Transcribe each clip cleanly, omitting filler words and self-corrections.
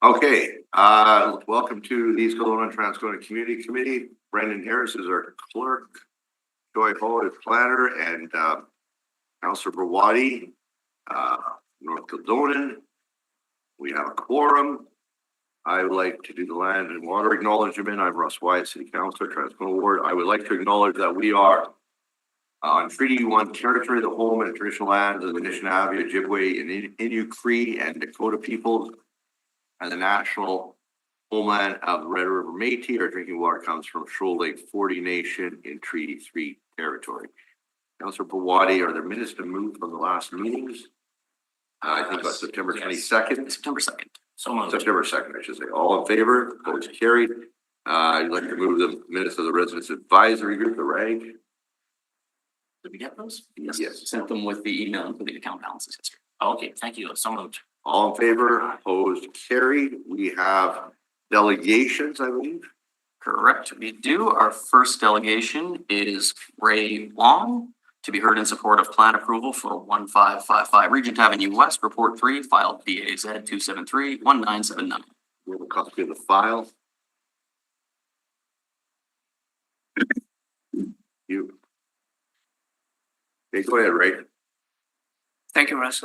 Okay, welcome to the East Kelowna Transcona Community Committee. Brendan Harris is our clerk, Joy Ho is planner, and Councillor Brawadi, North Kildonan. We have a quorum. I would like to do the land and water acknowledgement. I'm Russ Wyatt, City Councillor, Transcona Ward. I would like to acknowledge that we are on Treaty 1 territory, the home and traditional lands of the Anishinaabe, Ojibwe, and Innu Cree and Dakota peoples, and the national homeland of the Red River Métis. Our drinking water comes from Shoal Lake 40 Nation in Treaty 3 territory. Councillor Brawadi, are there minutes to move from the last meetings? I think about September 22nd. September 2nd. So moved. September 2nd, I should say. All in favor? Opposed? Carried. I'd like to move the minutes of the Residents Advisory Group, the RAG. Did we get those? Yes. Sent them with the email including account balances history. Okay, thank you. So moved. All in favor? Opposed? Carried. We have delegations, I believe. Correct. We do. Our first delegation is Ray Long to be heard in support of plan approval for 1555 Regent Avenue West, Report 3, filed BAZ 273-1979. We have a copy of the file. You. Okay, go ahead, Ray. Thank you, Russ.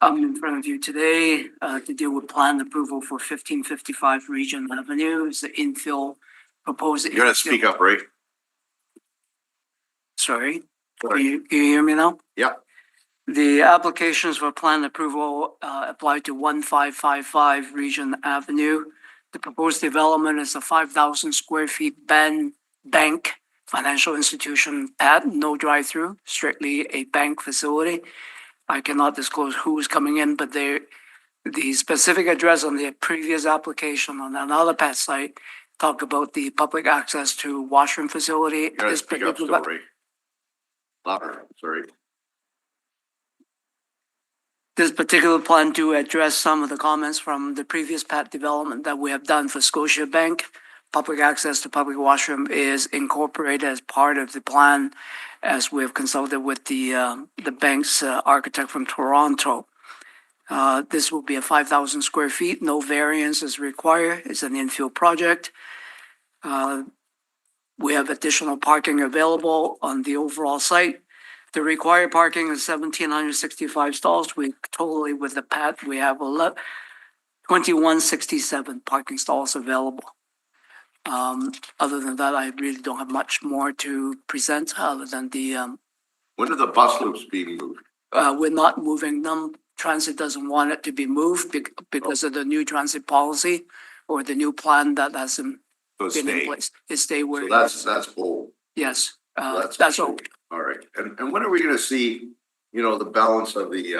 I'm in front of you today to deal with plan approval for 1555 Regent Avenue. It's the infill proposed. You're gonna speak up, Ray. Sorry, can you hear me now? Yeah. The applications for plan approval apply to 1555 Regent Avenue. The proposed development is a 5,000 square feet bank financial institution pad, no drive-through, strictly a bank facility. I cannot disclose who is coming in, but the specific address on the previous application on another pad site talked about the public access to washroom facility. You gotta speak up still, Ray. Louder, sorry. This particular plan to address some of the comments from the previous pad development that we have done for Scotiabank. Public access to public washroom is incorporated as part of the plan, as we have consulted with the bank's architect from Toronto. This will be a 5,000 square feet, no variance is required. It's an infill project. We have additional parking available on the overall site. The required parking is 1,765 stalls. We totally, with the pad, we have 2167 parking stalls available. Other than that, I really don't have much more to present other than the. When are the bus loops being moved? We're not moving them. Transit doesn't want it to be moved because of the new transit policy or the new plan that hasn't been in place. It stay where. So that's old. Yes, that's old. All right, and when are we gonna see, the balance of the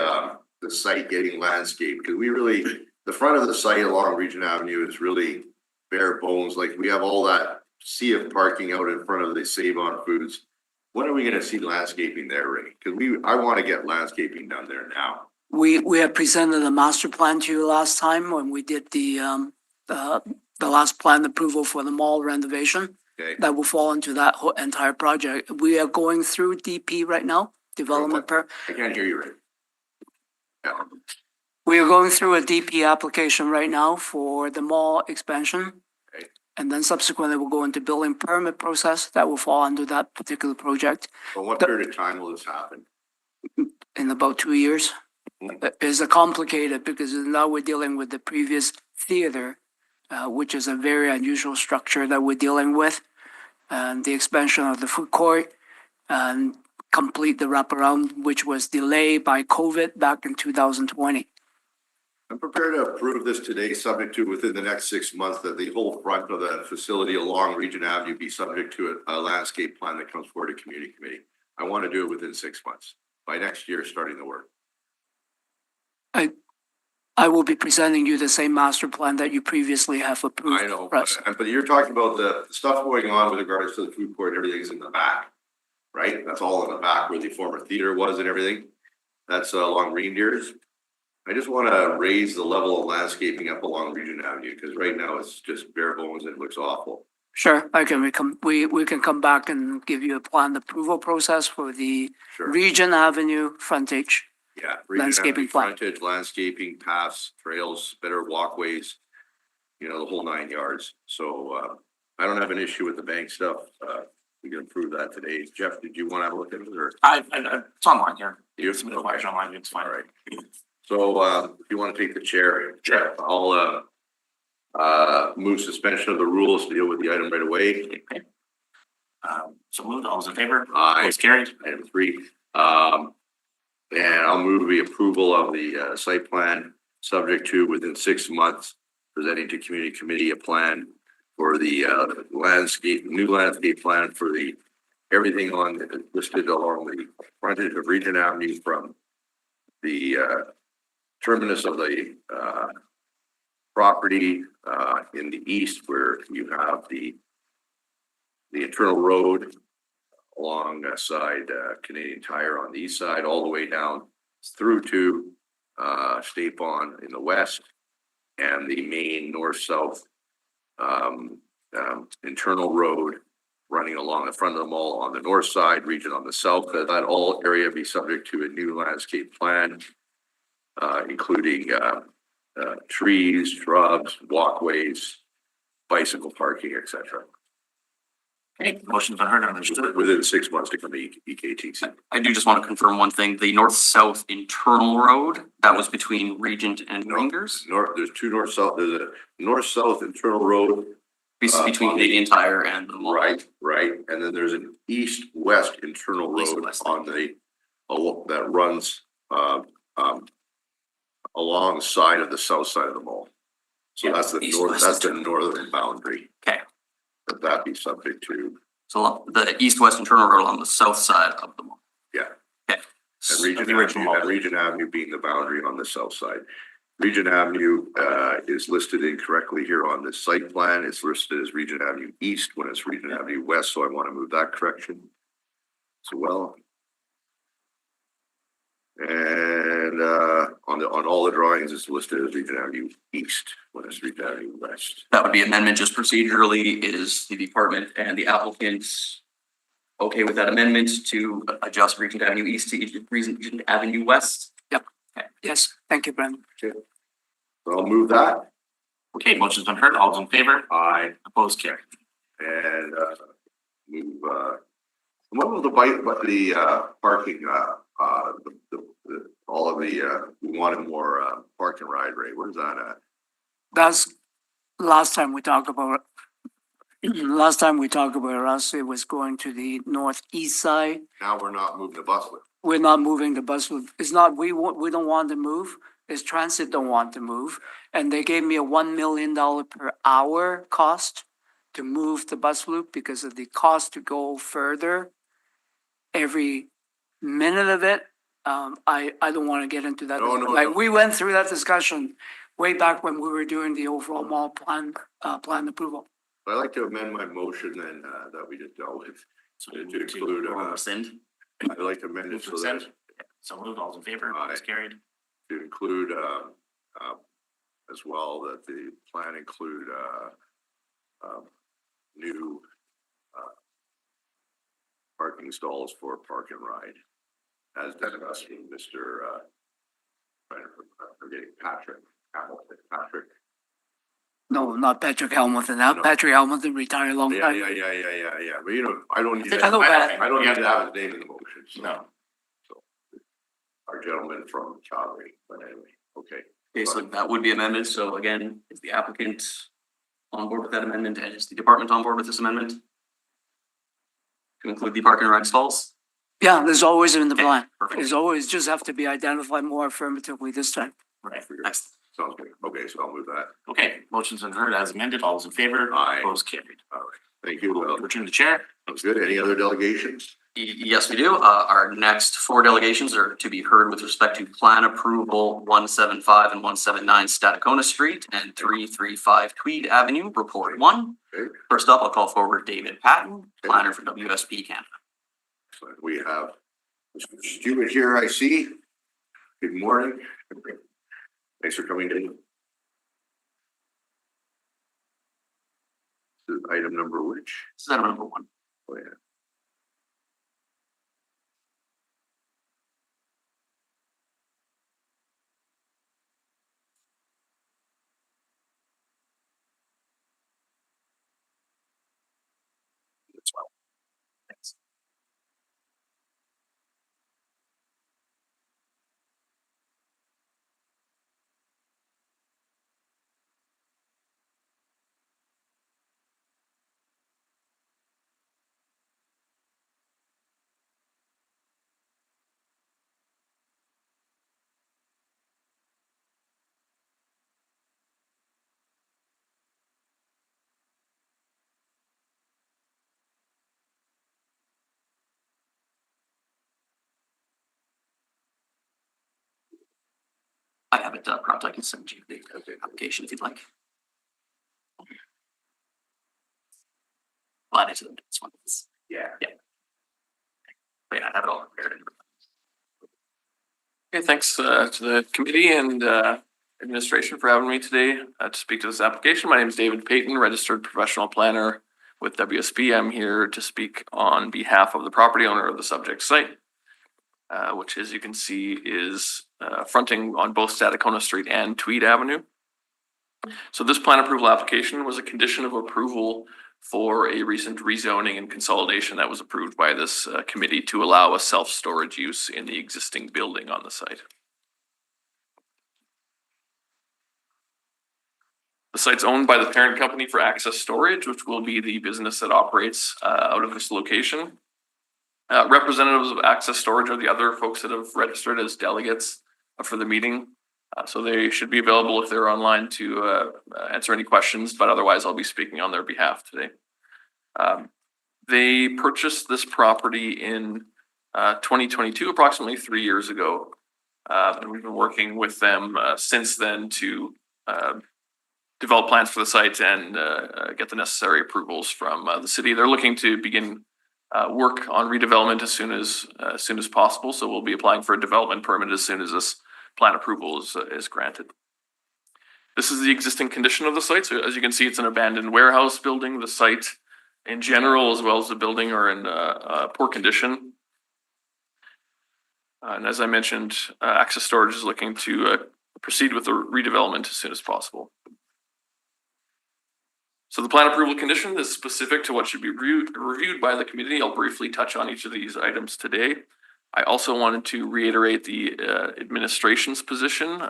site getting landscaped? Because the front of the site along Regent Avenue is really bare bones. Like, we have all that sea of parking out in front of the Save On Foods. When are we gonna see landscaping there, Ray? Because I want to get landscaping done there now. We have presented a master plan to you last time when we did the last plan approval for the mall renovation. Okay. That will fall into that whole entire project. We are going through DP right now, development I can't hear you, Ray. Yeah. We are going through a DP application right now for the mall expansion. Okay. And then subsequently we'll go into building permit process that will fall under that particular project For what period of time will this happen? in about 2 years. It's complicated because now we're dealing with the previous theater, which is a very unusual structure that we're dealing with. And the expansion of the food court and complete the wraparound, which was delayed by COVID back in 2020. I'm prepared to approve this today, subject to within the next 6 months that the whole front of the facility along Regent Avenue be subject to a landscape plan that comes forward to community committee. I want to do it within 6 months, by next year, starting the work. I will be presenting you the same master plan that you previously have approved. I know, Russ. but you're talking about the stuff going on with regards to the food court, everything's in the back, right? That's all in the back where the former theater was and everything. That's along Reindeers. I just want to raise the level of landscaping up along Regent Avenue, because right now it's just bare bones and it looks awful. Sure, we can come back and give you a planned approval process for the Sure. Regent Avenue frontage Yeah. Landscaping plan. Frontage, landscaping, paths, trails, better walkways, you know, the whole 9 yards. So, I don't have an issue with the bank stuff. We can approve that today. Jeff, did you want to have a look at it or? It's online here. You? Submit a question online, it's fine. All right. So, if you want to take the chair, Jeff, I'll, move suspension of the rules to deal with the item right away. Okay. So moved, all those in favor? Aye. Opposed, carried. Item 3. And I'll move the approval of the, site plan, subject to within 6 months, presenting to community committee a plan for the, new landscape plan for the, everything on, listed along the frontage of Regent Avenue from the, terminus of the, property, in the east where you have the internal road alongside Canadian Tire on the east side, all the way down through to State Pond in the west, and the main north-south internal road running along the front of the mall on the north side, region on the south. That all area be subject to a new landscape plan, including trees, shrubs, walkways, bicycle parking, etc. Okay, motion's been heard and understood. Within 6 months to come to EKTC. I do just want to confirm one thing. The north-south internal road, that was between Regent and Ringers, There's two north-south, there's a north-south internal road. between on Canadian Tire and the mall. Right, and then there's an east-west internal road East-west. on that runs, alongside of the south side of the mall. So Yeah, that's the east-west that's the internal. northern boundary. Okay. But that be subject to, So the east-west internal road on the south side of the mall. yeah. Okay. And Regent the original Avenue, model. Regent Avenue being the boundary on the south side. Regent Avenue, is listed incorrectly here on this site plan. It's listed as Regent Avenue East when it's Regent Avenue West, so I want to move that correction as well. And, on all the drawings, it's listed as Regent Avenue East when it's Regent Avenue West. That would be amendment just procedurally. Is the department and the applicants okay with that amendment to adjust Regent Avenue East to Regent Avenue West? Yes, thank you, Brendan. So I'll move that. Okay, motion's been heard, all those in favor? Aye. Opposed, carried. And, move, what was the bike, what the, parking, all of the, we wanted more, park and ride rate. Where's that at? That's last time we talked about, last time we talked about us, it was going to the northeast side. Now we're not moving the bus with. We're not moving the bus. It's not, we don't want to move. It's transit don't want to move. And they gave me a $1 million per hour cost to move the bus loop because of the cost to go further. Every minute of it, I don't want to get into that. No. Like, we went through that discussion way back when we were doing the overall mall plan approval. I'd like to amend my motion and, that we just dealt with. So To moved include, Rescind. I'd like to amend it so that, So moved, all those in favor? Aye. Opposed, carried. to include, as well, that the plan include, new, parking stalls for park and ride. As discussed with Mr. Forgetting Patrick, Hamilton, Patrick. No, not Patrick Hamilton. Now No. Patrick Hamilton retired a long Yeah. time. But you know, I don't need I that. know that. I don't need to have his name in the motion. So. No. So, our gentleman from Calgary, but anyway, okay. Okay, so that would be amended. So again, is the applicant on board with that amendment and is the department on board with this amendment? To include the park and ride stalls? Yeah, there's always in the Okay, plan. perfect. There's always just have to be identified more affirmatively this time. Right. Next. Sounds good. Okay, so I'll move that. Okay, motion's been heard as amended, all those in favor? Aye. Opposed, carried. All right. Thank you. Well, Return to the chair. sounds good. Any other delegations? Yes, we do. Our next 4 delegations are to be heard with respect to plan approval 175 and 179 Statacona Street and 335 Tweed Avenue, report 1. Okay. First up, I'll call forward David Patton, planner for WSP Canada. Excellent. We have Mr. Stewart here, I see. Good morning. Thanks for coming in. This is item number which? This is item number 1. Oh, yeah. I have it propped. I can send you the application if you'd like. Well, it's this one. Yeah. But yeah, I have it all prepared. Okay, thanks to the committee and administration for having me today to speak to this application. My name is David Payton, registered professional planner with WSP. I'm here to speak on behalf of the property owner of the subject site, which, as you can see, is fronting on both Stadacona Street and Tweed Avenue. So this plan approval application was a condition of approval for a recent rezoning and consolidation that was approved by this committee to allow a self-storage use in the existing building on the site. The site's owned by the parent company for Access Storage, which will be the business that operates out of this location. Representatives of Access Storage are the other folks that have registered as delegates for the meeting. So they should be available if they're online to answer any questions, but otherwise I'll be speaking on their behalf today. They purchased this property in 2022, approximately 3 years ago. And we've been working with them since then to develop plans for the site and get the necessary approvals from the city. They're looking to begin work on redevelopment as soon as possible. So we'll be applying for a development permit as soon as this plan approval is granted. This is the existing condition of the site. So as you can see, it's an abandoned warehouse building. The site in general, as well as the building, are in poor condition. And as I mentioned, Access Storage is looking to proceed with the redevelopment as soon as possible. So the plan approval condition is specific to what should be reviewed by the committee. I'll briefly touch on each of these items today. I also wanted to reiterate the administration's position.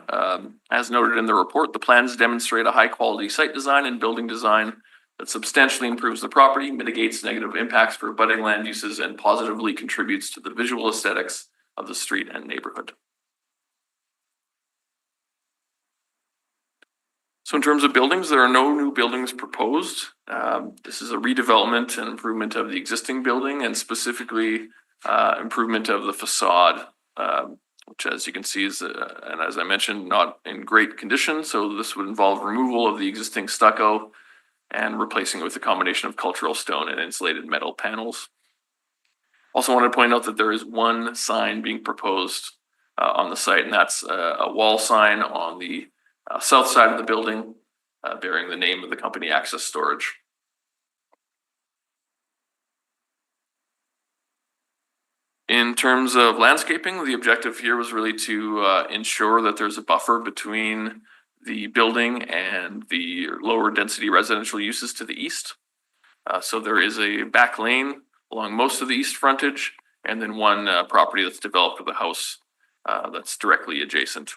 As noted in the report, the plans demonstrate a high quality site design and building design that substantially improves the property, mitigates negative impacts for abutting land uses, and positively contributes to the visual aesthetics of the street and neighborhood. So in terms of buildings, there are no new buildings proposed. This is a redevelopment and improvement of the existing building, and specifically improvement of the facade, which, as you can see, is, and as I mentioned, not in great condition. So this would involve removal of the existing stucco and replacing it with a combination of cultural stone and insulated metal panels. Also wanted to point out that there is one sign being proposed on the site, and that's a wall sign on the south side of the building bearing the name of the company Access Storage. In terms of landscaping, the objective here was really to ensure that there's a buffer between the building and the lower density residential uses to the east. So there is a back lane along most of the east frontage, and then one property that's developed with a house that's directly adjacent.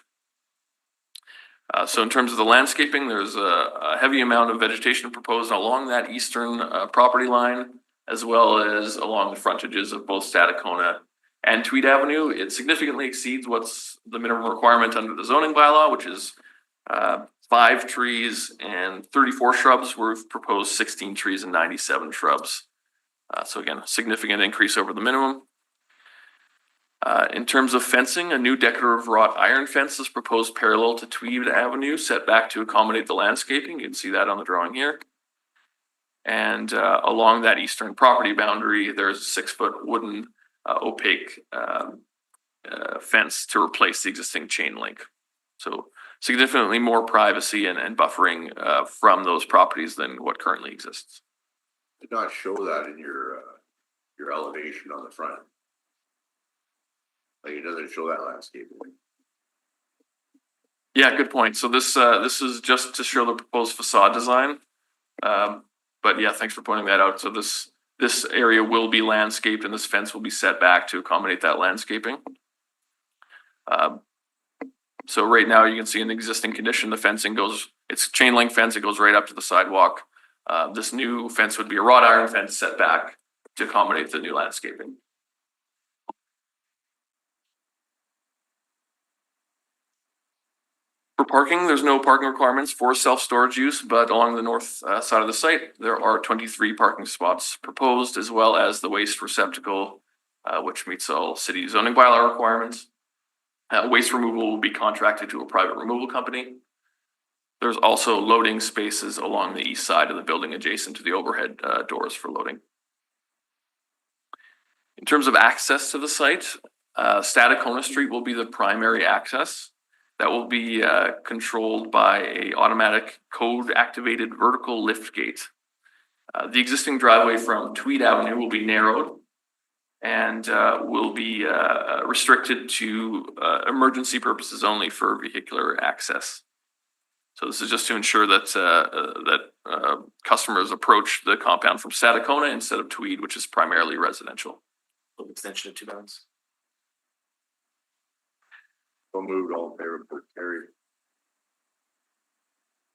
So in terms of the landscaping, there's a heavy amount of vegetation proposed along that eastern property line, as well as along the frontages of both Stadacona and Tweed Avenue. It significantly exceeds what's the minimum requirement under the zoning bylaw, which is 5 trees and 34 shrubs. We've proposed 16 trees and 97 shrubs. So again, a significant increase over the minimum. In terms of fencing, a new decorative wrought iron fence is proposed parallel to Tweed Avenue, set back to accommodate the landscaping. You can see that on the drawing here. And along that eastern property boundary, there's a 6-foot wooden opaque fence to replace the existing chain link. So significantly more privacy and buffering from those properties than what currently exists. Did not show that in your elevation on the front. Like, it doesn't show that landscaping. Yeah, good point. So this is just to show the proposed facade design. But yeah, thanks for pointing that out. So this area will be landscaped, and this fence will be set back to accommodate that landscaping. So right now you can see in the existing condition, the fencing it's chain link fence. It goes right up to the sidewalk. This new fence would be a wrought iron fence set back to accommodate the new landscaping. For parking, there's no parking requirements for self-storage use, but along the north side of the site, there are 23 parking spots proposed, as well as the waste receptacle, which meets all city zoning bylaw requirements. Waste removal will be contracted to a private removal company. There's also loading spaces along the east side of the building adjacent to the overhead doors for loading. In terms of access to the site, Stadacona Street will be the primary access. That will be controlled by a automatic code-activated vertical lift gate. The existing driveway from Tweed Avenue will be narrowed and will be restricted to emergency purposes only for vehicular access. So this is just to ensure that customers approach the compound from Stadacona instead of Tweed, which is primarily residential. Extension of 2 bounds. So moved, all in favor, vote carried.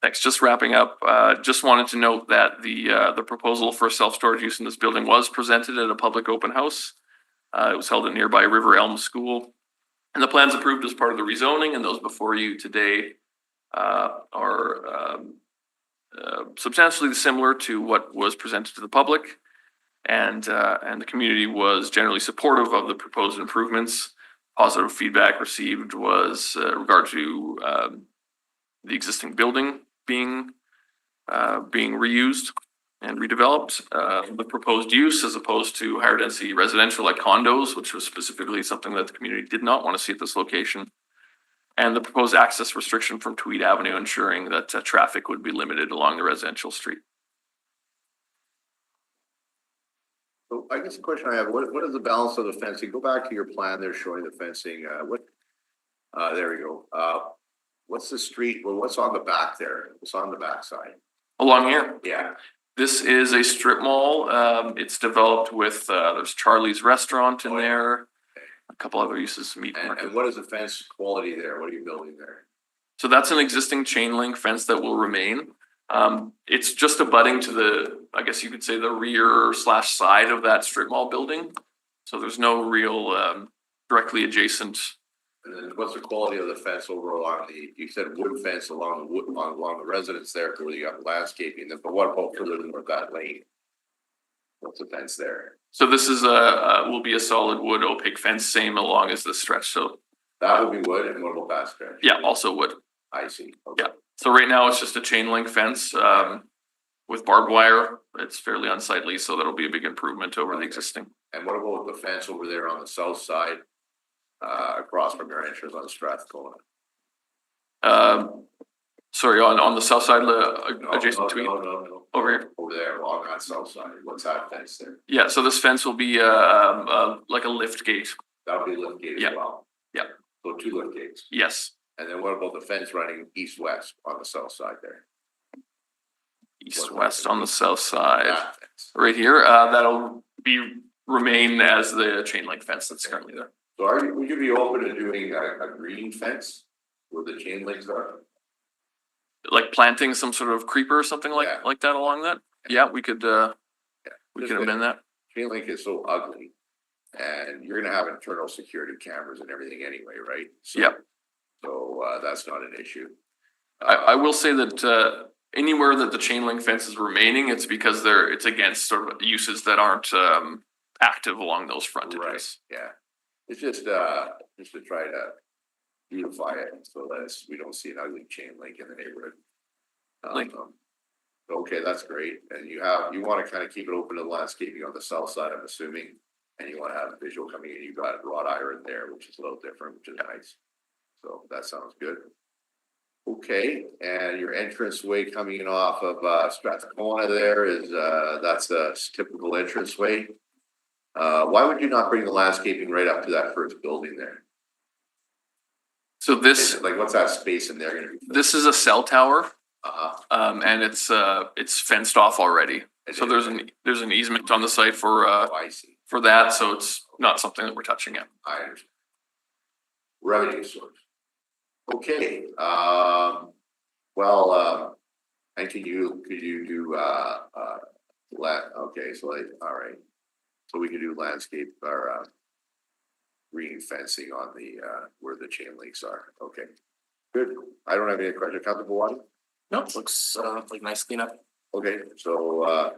Thanks. Just wrapping up, just wanted to note that the proposal for self-storage use in this building was presented at a public open house. It was held at nearby River Elm School. And the plans approved as part of the rezoning, and those before you today are substantially similar to what was presented to the public. And the community was generally supportive of the proposed improvements. Positive feedback received was regard to the existing building being reused and redeveloped. The proposed use as opposed to higher density residential like condos, which was specifically something that the community did not want to see at this location. And the proposed access restriction from Tweed Avenue, ensuring that traffic would be limited along the residential street. So I guess the question I have, what is the balance of the fencing? Go back to your plan there showing the fencing, there we go. What's the street, well, what's on the back there? What's on the back side? Along here, Yeah, this is a strip mall. It's developed with, there's Charlie's Restaurant in there, a couple other uses, meat market. and what is the fence quality there? What are you building there? So that's an existing chain link fence that will remain. It's just abutting to the, I guess you could say, the rear / side of that strip mall building. So there's no real directly adjacent. And then what's the quality of the fence over along you said wood fence along the residence there where you got landscaping, but what about further north that lane? What's the fence there? So this is will be a solid wood opaque fence, same along as this stretch. So That would be wood, and what about that stretch? yeah, also wood. I see. Okay. Yeah. So right now it's just a chain link fence with barbed wire. It's fairly unsightly, so that'll be a big improvement over the existing. And what about the fence over there on the south side, across from your entrance on Strathcona? Sorry, on the south side, No, adjacent to no. over here. Over there along that south side. What's that fence there? Yeah, so this fence will be like a lift gate. That would be lift gate as Yeah. well. Yeah. So 2 lift gates. Yes, And then what about the fence running east-west on the south side there? east-west on the south side. That fence. Right here, that'll remain as the chain link fence that's currently there. So would you be open to doing a green fence where the chain links are? Like planting some sort of creeper or something Yeah. like that along that? Yeah, we could Just amend that. Chain link is so ugly. And you're gonna have internal security cameras and everything anyway, right? So- Yep. So that's not an issue. I will say that anywhere that the chain link fence is remaining, it's because it's against sort of uses that aren't active along those frontages. Right, yeah. It's just to try to beautify it so that we don't see an ugly chain link in the neighborhood. Like- Okay, that's great. And you wanna kind of keep it open to the landscaping on the south side, I'm assuming. And you wanna have visual coming in, you've got wrought iron there, which is a little different, which is nice. So that sounds good. Okay, and your entranceway coming in off of Strathcona there is that's a typical entranceway. Why would you not bring the landscaping right up to that first building there? So this Like, what's that space in there gonna be? this is a cell tower, Uh-huh. and it's fenced off already. So there's an easement on the site Oh, I see, for that, so it's not something that we're touching yet. I understand. Revenue source. Okay, well, and could you do, okay, so like, all right. So we could do landscape or, green fencing on the, where the chain links are, okay. Good, I don't have any questions, Councilor Bawadi? Nope, looks like nice cleanup. Okay, so,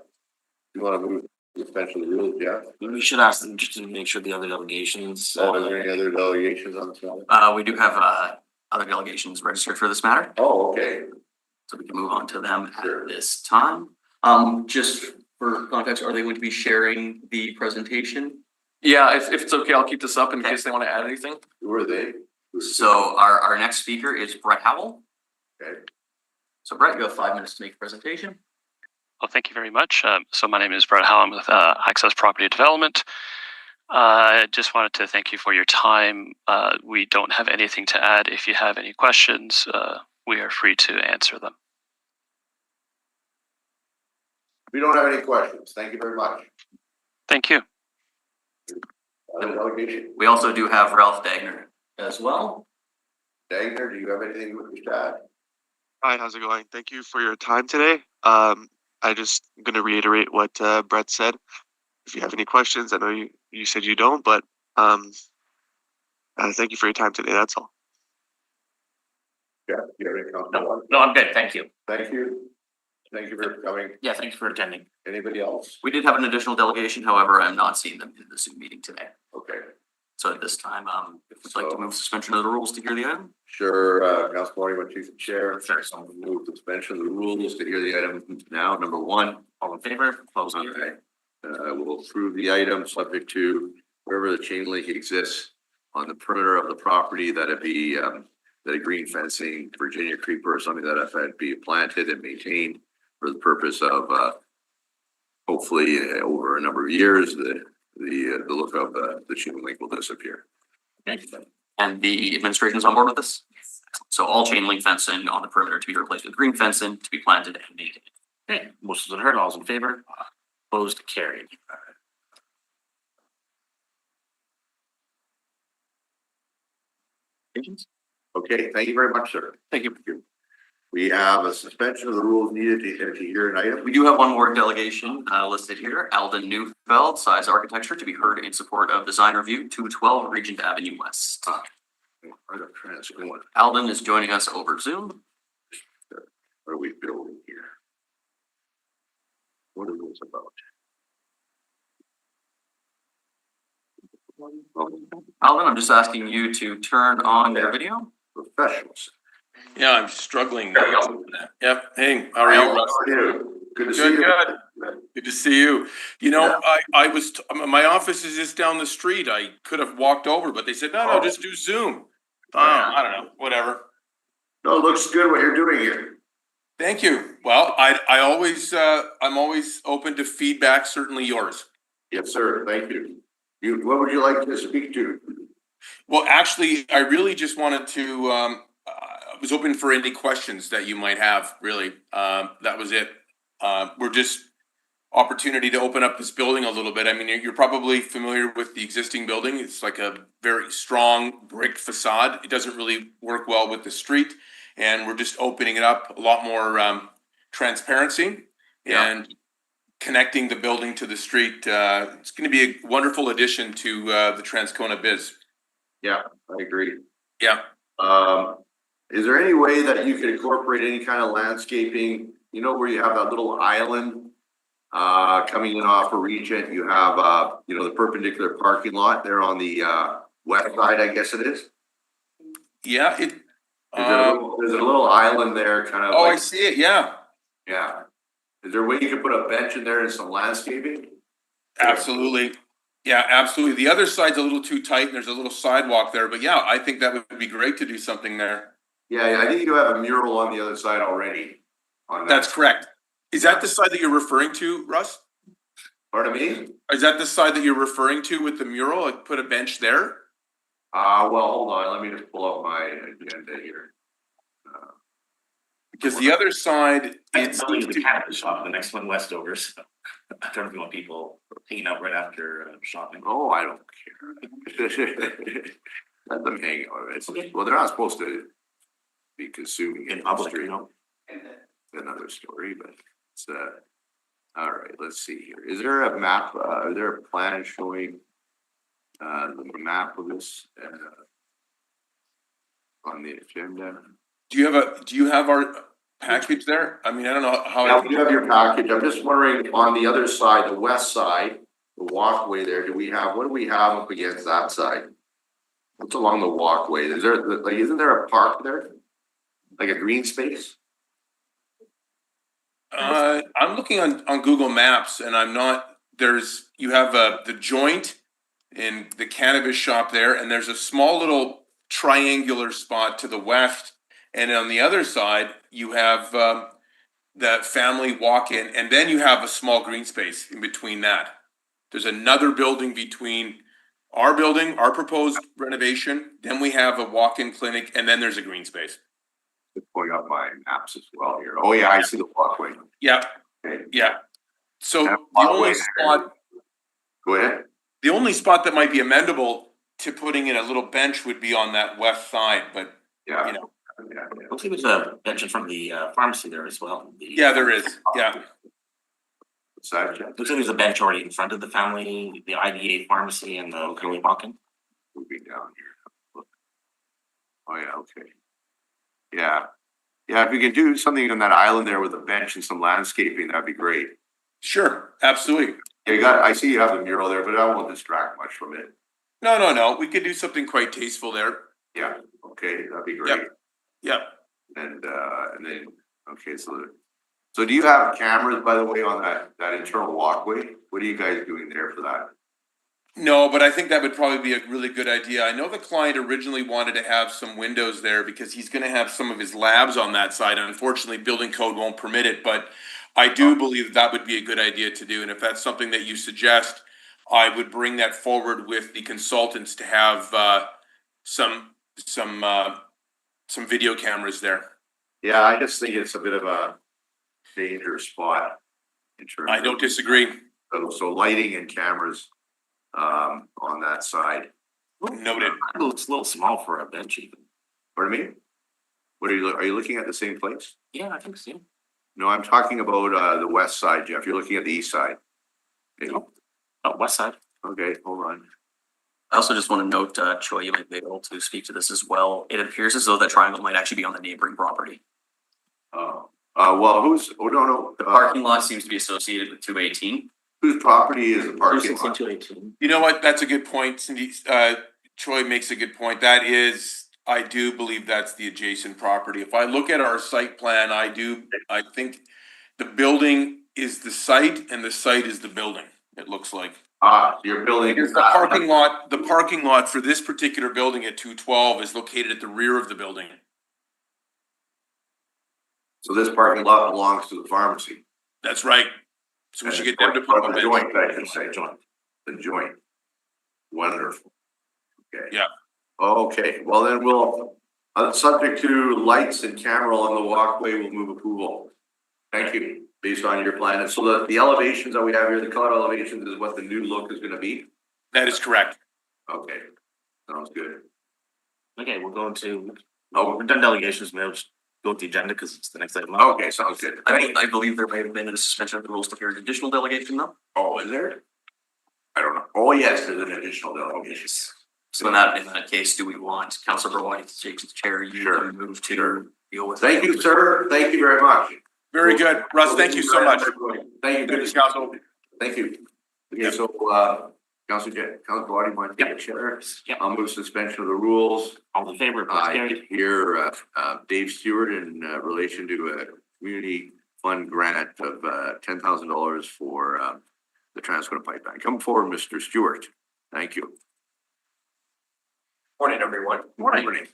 you wanna move Suspension of the rules, yeah. We should ask them just to make sure the other delegations. So are there any other delegations on this matter? We do have, other delegations registered for this matter, Oh, okay. so we can move on to them Sure. at this time. Just for context, are they going to be sharing the presentation? Yeah, if it's okay, I'll keep this up in Okay. case they want to add anything. Who are they? So our next speaker is Brett Howell. Okay. So Brett, you have 5 minutes to make a presentation. Well, thank you very much. So my name is Brett Howell. I'm with Access Property Development. I just wanted to thank you for your time. We don't have anything to add. If you have any questions, we are free to answer them. We don't have any questions. Thank you very much. Thank you. Other delegation? We also do have Ralph Dagner as well. Dagner, do you have anything with your dad? Hi, how's it going? Thank you for your time today. I just going to reiterate what Brett said. If you have any questions, I know you said you don't, but thank you for your time today. That's all. Yeah, you have any comment? No, I'm good. Thank you. Thank you. Thank you for coming. Yeah, thanks for attending. Anybody else? We did have an additional delegation, however, I'm not seeing them in the Zoom meeting today. Okay, So at this time, if we'd like to move suspension of the rules to hear the item. sure, Council Morning, what you chair. Sure. So move suspension of the rules to hear the item now, number one. All in favor? Close. Okay. We'll approve the item subject to wherever the chain link exists on the perimeter of the property, that it be, that a green fencing, Virginia creeper or something that it be planted and maintained for the purpose of, hopefully over a number of years, the look of the chain link will disappear. And the administration's on board with this? So all chain link fencing on the perimeter to be replaced with green fencing to be planted and maintained. Okay, motion's been heard. All's in favor? Opposed? Carried. Okay, thank you very much, sir. Thank you. We have a suspension of the rules needed to hear an item. We do have one more delegation listed here, Alden Neufeld, Size Architecture, to be heard in support of design review 212 Regent Avenue West. Where the trans going? Alden is joining us over Zoom. What are we building here? What are those about? Alden, I'm just asking you to turn on your video. Professionals. Yeah, I'm struggling. Yep. Hey, how are How you, Russ? are you? Good to see Good, you. good. Good to see you. You know, I was, my office is just down the street. I could have walked over, but they said, no, just do Zoom. I don't know, whatever. No, it looks good what you're doing here. Thank you. Well, I always, I'm always open to feedback, certainly yours. Yes, sir. Thank you. What would you like to speak to? Well, actually, I really just wanted to, I was open for any questions that you might have, really. That was it. We're just opportunity to open up this building a little bit. I mean, you're probably familiar with the existing building. It's like a very strong brick facade. It doesn't really work well with the street. And we're just opening it up, a lot more transparency and connecting the building to the street. It's going to be a wonderful addition to the Transcona biz. Yeah, I agree. Yeah. Is there any way that you could incorporate any kind of landscaping, you know, where you have that little island coming in off of Regent, you have, the perpendicular parking lot there on the west side, I guess it is? Yeah. There's a little island there kind of. Oh, I like, see it. Yeah. yeah. Is there a way you could put a bench in there and some landscaping? Absolutely. Yeah, absolutely. The other side's a little too tight and there's a little sidewalk there, but yeah, I think that would be great to do something there. Yeah, I think you have a mural on the other side already. On that. That's correct. Is that the side that you're referring to, Russ? Pardon me? Is that the side that you're referring to with the mural? Like put a bench there? Well, hold on, let me just pull up my agenda here. Because the other side, It's it's, only the cannabis shop, the next one west over, so I don't know if you want people hanging out right after shopping. Oh, I don't care. Let them hang out. Well, they're not supposed to be consuming In public, street. you know? Another story, but it's, all right, let's see here. Is there a map, is there a plan showing the map of this on the agenda? do you have package there. I mean, I don't know how. Now, you have your package. I'm just wondering, on the other side, the west side, the walkway there, what do we have up against that side? What's along the walkway? Is there, like, isn't there a park there? Like a green space? I'm looking on Google Maps and I'm not, you have the joint in the cannabis shop there, and there's a small little triangular spot to the west. And on the other side, you have the family walk-in, and then you have a small green space in between that. There's another building between our building, our proposed renovation, then we have a walk-in clinic, and then there's a green space. Just pulling up my maps as well here. Oh, yeah, I see the walkway. Yeah, Okay. yeah. So That the walkway only there. spot, Go ahead. the only spot that might be amendable to putting in a little bench would be on that west side, but Yeah. you know, Yeah. Looks like there's a bench in front of the pharmacy there as well. yeah, there is, yeah. Side, Looks like there's a bench already in front of the family, the IDA pharmacy and the Curly Walk-in. moving down here. Oh, yeah, okay. Yeah. Yeah, if we can do something on that island there with a bench and some landscaping, that'd be great. Sure, absolutely. Yeah, I see you have the mural there, but I won't distract much from it. No, we could do something quite tasteful there. Yeah, okay, that'd be great. Yeah, And then, okay, so do you have cameras, by the way, on that internal walkway? What are you guys doing there for that? no, but I think that would probably be a really good idea. I know the client originally wanted to have some windows there because he's gonna have some of his labs on that side. Unfortunately, building code won't permit it, but I do believe that would be a good idea to do. And if that's something that you suggest, I would bring that forward with the consultants to have some video cameras there. Yeah, I just think it's a bit of a dangerous spot. In terms I don't of- disagree. So lighting and cameras on that side. Noted. It's a little small for a bench even. Pardon me? What are you looking at the same place? Yeah, I think so. No, I'm talking about the west side, Jeff. You're looking at the east side. Okay, Oh, west side. okay, hold on. I also just want to note, Choi, you might be able to speak to this as well. It appears as though that triangle might actually be on the neighboring property. Well, no, The parking lot seems to be associated with 218. whose property is the parking lot? 218. You know what? That's a good point, Cindy. Troy makes a good point. That is, I do believe that's the adjacent property. If I look at our site plan, I think the building is the site and the site is the building, it looks like. Your building. Because the parking lot for this particular building at 212 is located at the rear of the building. So this parking lot belongs to the pharmacy. That's right. So we should get them to put The up a joint, I should say, the joint. Wonderful. Okay. Yeah. Okay, well then subject to lights and camera on the walkway, we'll move approval. Thank you, based on your plan. And so the elevations that we have here, the color elevations is what the new look is gonna be? That is correct. Okay, sounds good. Okay, we're going to, Oh, we're done delegations, maybe just go to the agenda because it's the next item. okay, sounds good. I believe there may have been a suspension of the rules to hear an additional delegation though. Oh, is there? I don't know. Oh, yes, there's an additional delegation. So in that case, do we want Councilor White to take the chair, you Sure. to move to deal with? Thank you, sir. Thank you very much. Very good. Russ, thank you so much. Thank you. Good discussion. Thank you. Okay, so, Councilor Body, mind the chair? Yep. I'll move suspension of the rules. All in favor, please I carry. hear, Dave Stewart in relation to a community fund grant of, $10,000 for, the Transcona Pipeline. Come forward, Mr. Stewart. Thank you. Morning, everyone. Morning.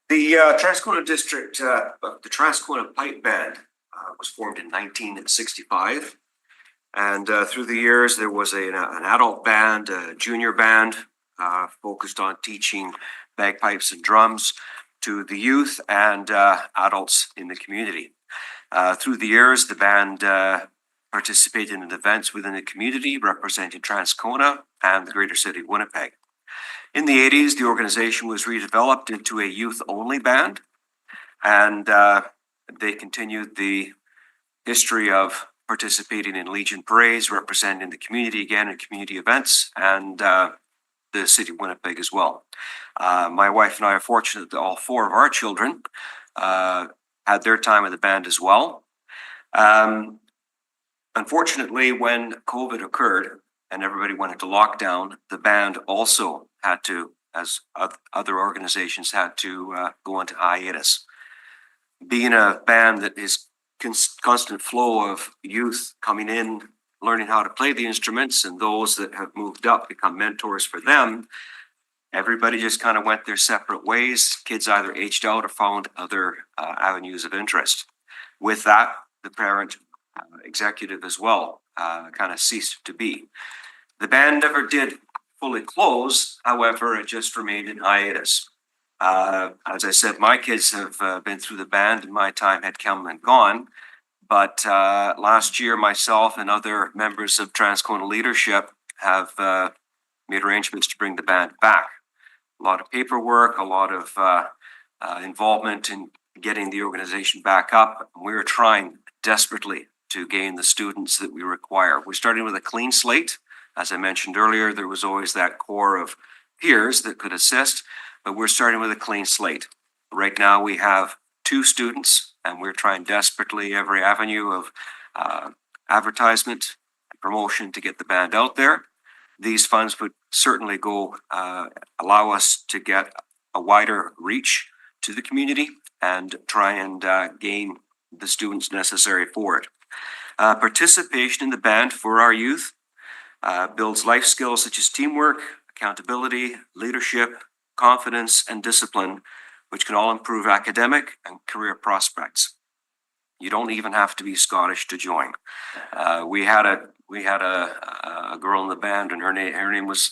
The Transcona District, the Transcona Pipe Band was formed in 1965. And through the years, there was an adult band, a junior band, focused on teaching bagpipes and drums to the youth and adults in the community. Through the years, the band participated in events within the community representing Transcona and the greater city of Winnipeg. In the 80s, the organization was redeveloped into a youth-only band, and they continued the history of participating in Legion parades, representing the community again in community events, and the city of Winnipeg as well. My wife and I are fortunate that all four of our children had their time with the band as well. Unfortunately, when COVID occurred and everybody went into lockdown, the band also had to, as other organizations, had to go into hiatus. Being a band that is constant flow of youth coming in, learning how to play the instruments, and those that have moved up become mentors for them, everybody just kind of went their separate ways. Kids either aged out or found other avenues of interest. With that, the parent executive as well kind of ceased to be. The band never did fully close, however, it just remained in hiatus. As I said, my kids have been through the band and my time had come and gone. But last year, myself and other members of Transcona leadership have made arrangements to bring the band back. A lot of paperwork, a lot of involvement in getting the organization back up. We're trying desperately to gain the students that we require. We're starting with a clean slate. As I mentioned earlier, there was always that core of peers that could assist, but we're starting with a clean slate. Right now, we have 2 students, and we're trying desperately every avenue of advertisement and promotion to get the band out there. These funds would certainly go allow us to get a wider reach to the community and try and gain the students necessary for it. Participation in the band for our youth builds life skills such as teamwork, accountability, leadership, confidence, and discipline, which can all improve academic and career prospects. You don't even have to be Scottish to join. We had a girl in the band, and her name was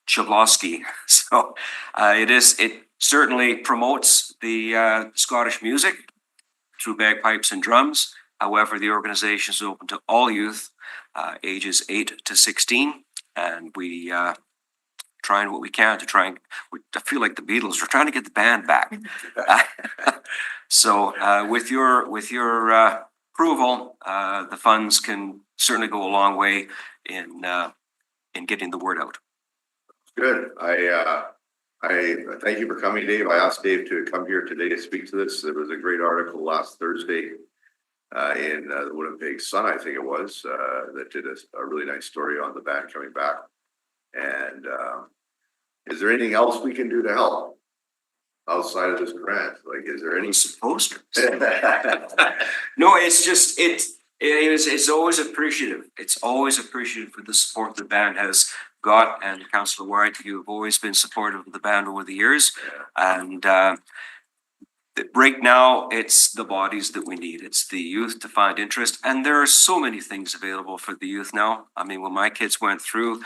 Chablowski. So it certainly promotes the Scottish music through bagpipes and drums. However, the organization is open to all youth, ages 8 to 16, and we trying what we can to try and, I feel like the Beatles, we're trying to get the band back. So with your approval, the funds can certainly go a long way in getting the word out. Good. I thank you for coming, Dave. I asked Dave to come here today to speak to this. There was a great article last Thursday in the Winnipeg Sun, I think it was, that did a really nice story on the band coming back. And is there anything else we can do to help outside of this grant? Like, is there any Posters? No, it's just it's always appreciative. It's always appreciative for the support the band has got, and Councillor White, you've always been supportive of the band over the years. And right now, it's the bodies that we need. It's the youth to find interest, and there are so many things available for the youth now. I mean, when my kids went through,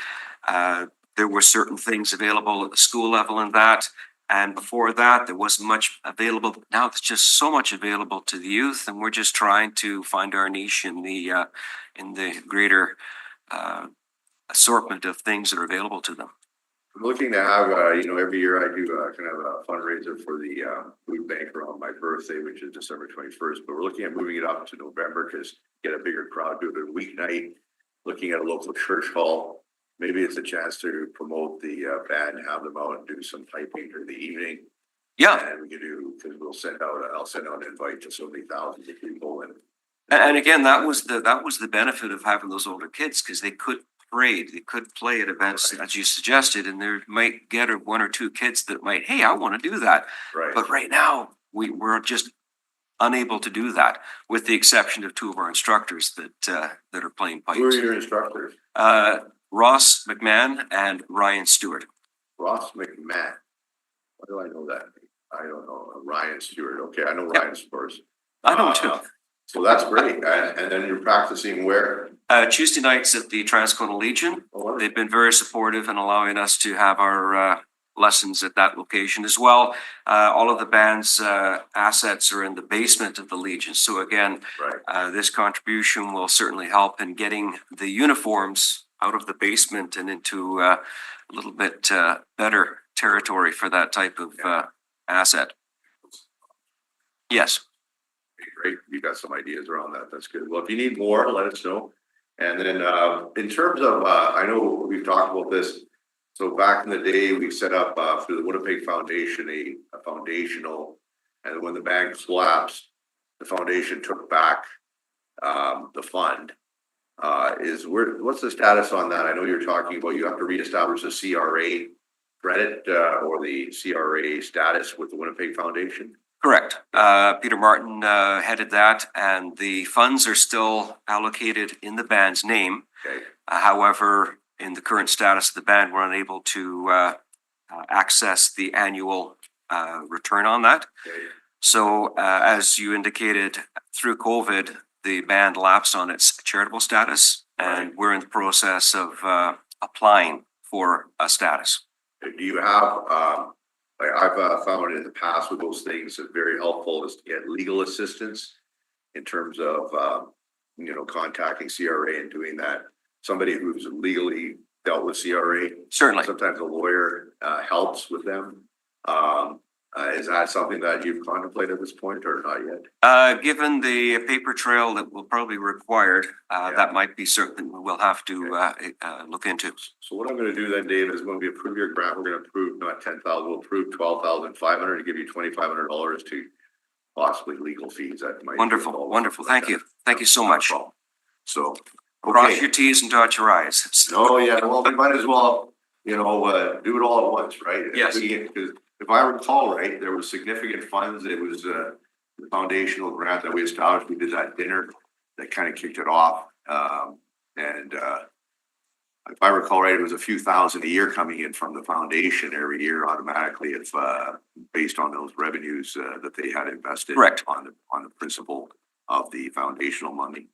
there were certain things available at the school level and that. And before that, there wasn't much available. But now there's just so much available to the youth, and we're just trying to find our niche in the greater assortment of things that are available to them. I'm looking to have, every year I do kind of a fundraiser for the food bank around my birthday, which is December 21st. But we're looking at moving it up to November because get a bigger crowd, do it a weeknight, looking at a local church hall. Maybe it's a chance to promote the band and have them out and do some piping in the evening. Yeah. And we can do, because I'll send out an invite to so many thousands of people. And again, that was the benefit of having those older kids, because they could parade, they could play at events, right, as you suggested, and there might get 1 or 2 kids that might, hey, I want to do that. Right. But right now, we're just unable to do that, with the exception of 2 of our instructors that are playing pipes. Who are your instructors? Ross McMahon and Ryan Stewart. Ross McMahon. Why do I know that? I don't know. Ryan Stewart. Okay, I know Ryan Spurs. I know too. So that's great. And then you're practicing where? Tuesday nights at the Transcona Legion. They've been very supportive in allowing us to have our lessons at that location as well. All of the band's assets are in the basement of the Legion. So again, right, this contribution will certainly help in getting the uniforms out of the basement and into a little bit better territory for that type of asset. Yes. Great. You got some ideas around that. That's good. Well, if you need more, let us know. And then in terms of, I know we've talked about this. So back in the day, we set up through the Winnipeg Foundation, a foundational And when the bank collapsed, the foundation took back the fund. What's the status on that? I know you're talking about you have to reestablish the CRA credit or the CRA status with the Winnipeg Foundation. Correct. Peter Martin headed that, and the funds are still allocated in the band's name. Okay. However, in the current status of the band, we're unable to access the annual return on that. Okay. So as you indicated, through COVID, the band lapsed on its charitable status, and we're in the process of applying for a status. Do you have, like I've found in the past with those things, it's very helpful is to get legal assistance in terms of, contacting CRA and doing that. Somebody who's legally dealt with CRA. Certainly. Sometimes a lawyer helps with them. Is that something that you've contemplated at this point or not yet? Given the paper trail that will probably be required, that might be something we'll have to look into. So what I'm gonna do then, Dave, is when we approve your grant, we're gonna approve not 10,000, we'll approve 12,500 to give you $2,500 to possibly legal fees that might. Wonderful, wonderful. Thank you. Thank you so much. So, Cross okay. your T's and dot your I's. Oh, yeah, well, we might as well, do it all at once, right? Yes. Because if I recall right, there was significant funds. It was the foundational grant that we established. We did that dinner that kind of kicked it off. If I recall right, it was a few thousand a year coming in from the foundation every year automatically if based on those revenues that they had invested. Correct. On the principle of the foundational money.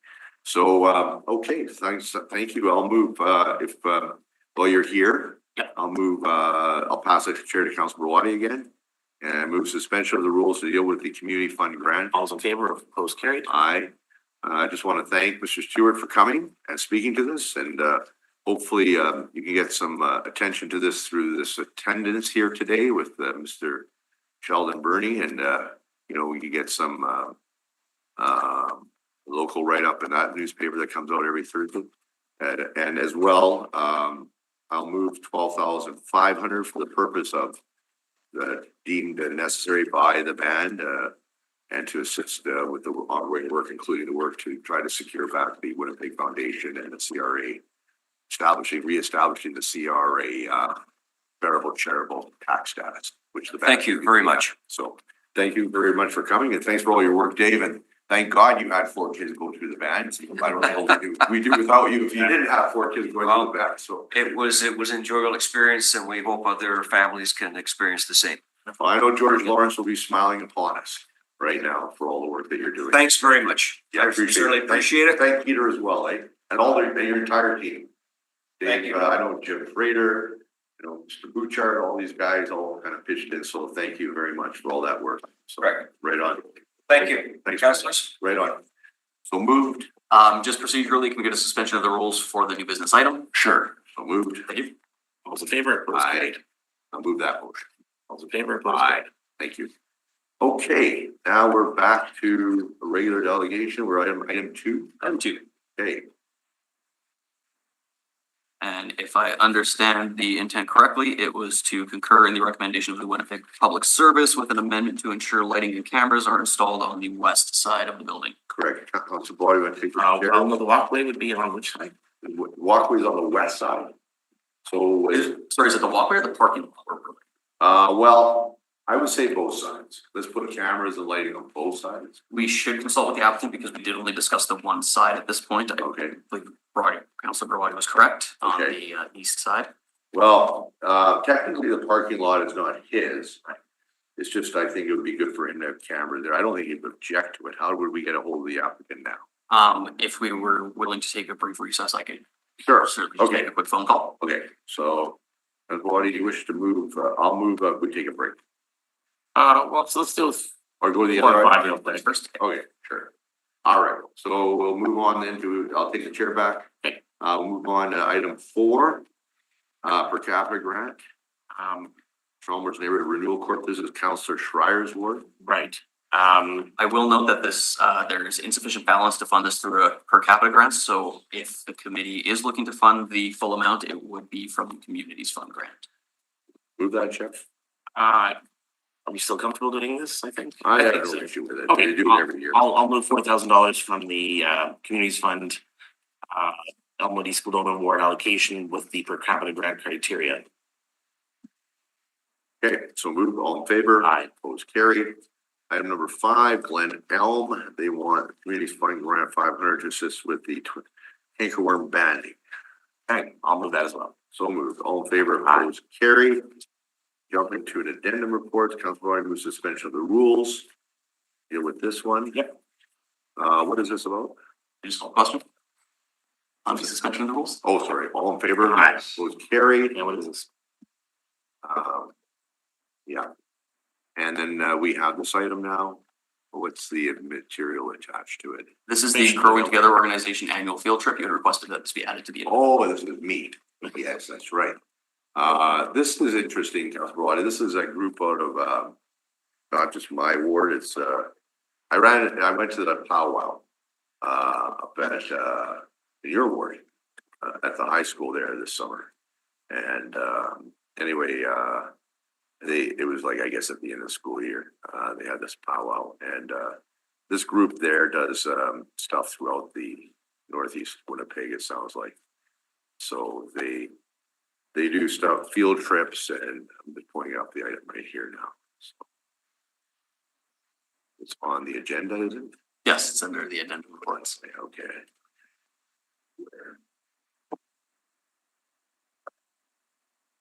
So, okay, thanks. Thank you. I'll move, while you're here, I'll move, I'll pass it to Chair to Councilor Waddy again. And move suspension of the rules to deal with the community fund grant. All's in favor of opposed carried. I just want to thank Mr. Stewart for coming and speaking to this and, hopefully, you can get some, attention to this through this attendance here today with, Mr. Sheldon Burney and, we can get some, local write-up in that newspaper that comes out every Thursday. And as well, I'll move 12,500 for the purpose of deemed necessary by the band and to assist with the ongoing work, including the work to try to secure back the Winnipeg Foundation and the CRA, reestablishing the CRA variable charitable tax status, which the band. Thank you very much. So thank you very much for coming and thanks for all your work, Dave. And thank God you had 4 kids go through the band. I don't know what we do without you if you didn't have 4 kids going through the band. So It was an enjoyable experience and we hope other families can experience the same. well, I know George Lawrence will be smiling upon us right now for all the work that you're doing. Thanks very much. I Certainly appreciate it. Thank Peter as well, and all your entire team. Thank Dave, you. I know Jim Frater, Mr. Bouchard, all these guys all kind of pitched in. So thank you very much for all that work. So Correct. right on. Thank you. Thanks, Councilors. right on. So moved. Just procedurally, can we get a suspension of the rules for the new business item? Sure. So moved. Thank you. All's in favor, opposed Aye. carried. I'll move that motion. All's in favor, opposed Aye. carried. Thank you. Okay, now we're back to a regular delegation. We're item 2. Item 2. Okay, And if I understand the intent correctly, it was to concur in the recommendation of the Winnipeg Public Service with an amendment to ensure lighting and cameras are installed on the west side of the building. correct. Councilor Body, want to take the chair? The walkway would be on which side? Walkway's on the west side. So, Is it the walkway or the parking lot? well, I would say both sides. Let's put cameras and lighting on both sides. We should consult with the applicant because we did only discuss the one side at this point. I Okay. believe Councilor Brody was correct on Okay. the east side. Well, technically the parking lot is not his. It's just, I think it would be good for him to have camera there. I don't think he'd object to it. How would we get a hold of the applicant now? If we were willing to take a brief recess, I could Sure. certainly just Okay. make a quick phone call. Okay, so, what do you wish to move? I'll move, we take a break. So let's do Or go to the 4 other. and 5 real quick. First, Okay, sure. All right, so we'll move on then to, I'll take the chair back. Okay. We'll move on to item 4, per capita grant. Chalmers Neighborhood Renewal Corp. This is Councillor Schreier's ward. Right. I will note that this, there's insufficient balance to fund this through a per capita grant, so if the committee is looking to fund the full amount, it would be from the communities fund grant. Move that, Jeff. Are we still comfortable doing this, I think? I have think no so. issue with it. Okay, They do it every year. I'll move $4,000 from the communities fund, Elmwood East Caledonia Ward allocation with the per capita grant criteria. Okay, so move, all in favor? Aye. Opposed, carried. Item number 5, Glen Elm, they want community funding grant 500 to assist with the cankerworm banding. Okay, I'll move that as well. So moved, all in favor, opposed, carried. Jumping to an addendum report, Council Volume move suspension of the rules. Deal with this one. Yep. What is this about? Just a question? On the suspension of the rules? Oh, sorry, all in favor? Aye. Opposed, carried. Yeah, what is this? Yeah. And then we have this item now. What's the material attached to it? This is the Growing Together Organization annual field trip. You had requested that this be added to the. Oh, this is meat. Yes, that's right. This is interesting, Councilor Wadi. This is a group out of, not just my ward, it's, I went to the powwow, up at, in your ward, at the high school there this summer. And, anyway, it was like, I guess at the end of the school year, they had this powwow and, this group there does, stuff throughout the northeast Winnipeg, it sounds like. So they do stuff, field trips, and I'm just pointing out the item right here now. So it's on the agenda, is it? Yes, it's under the addendum reports. Okay. Where?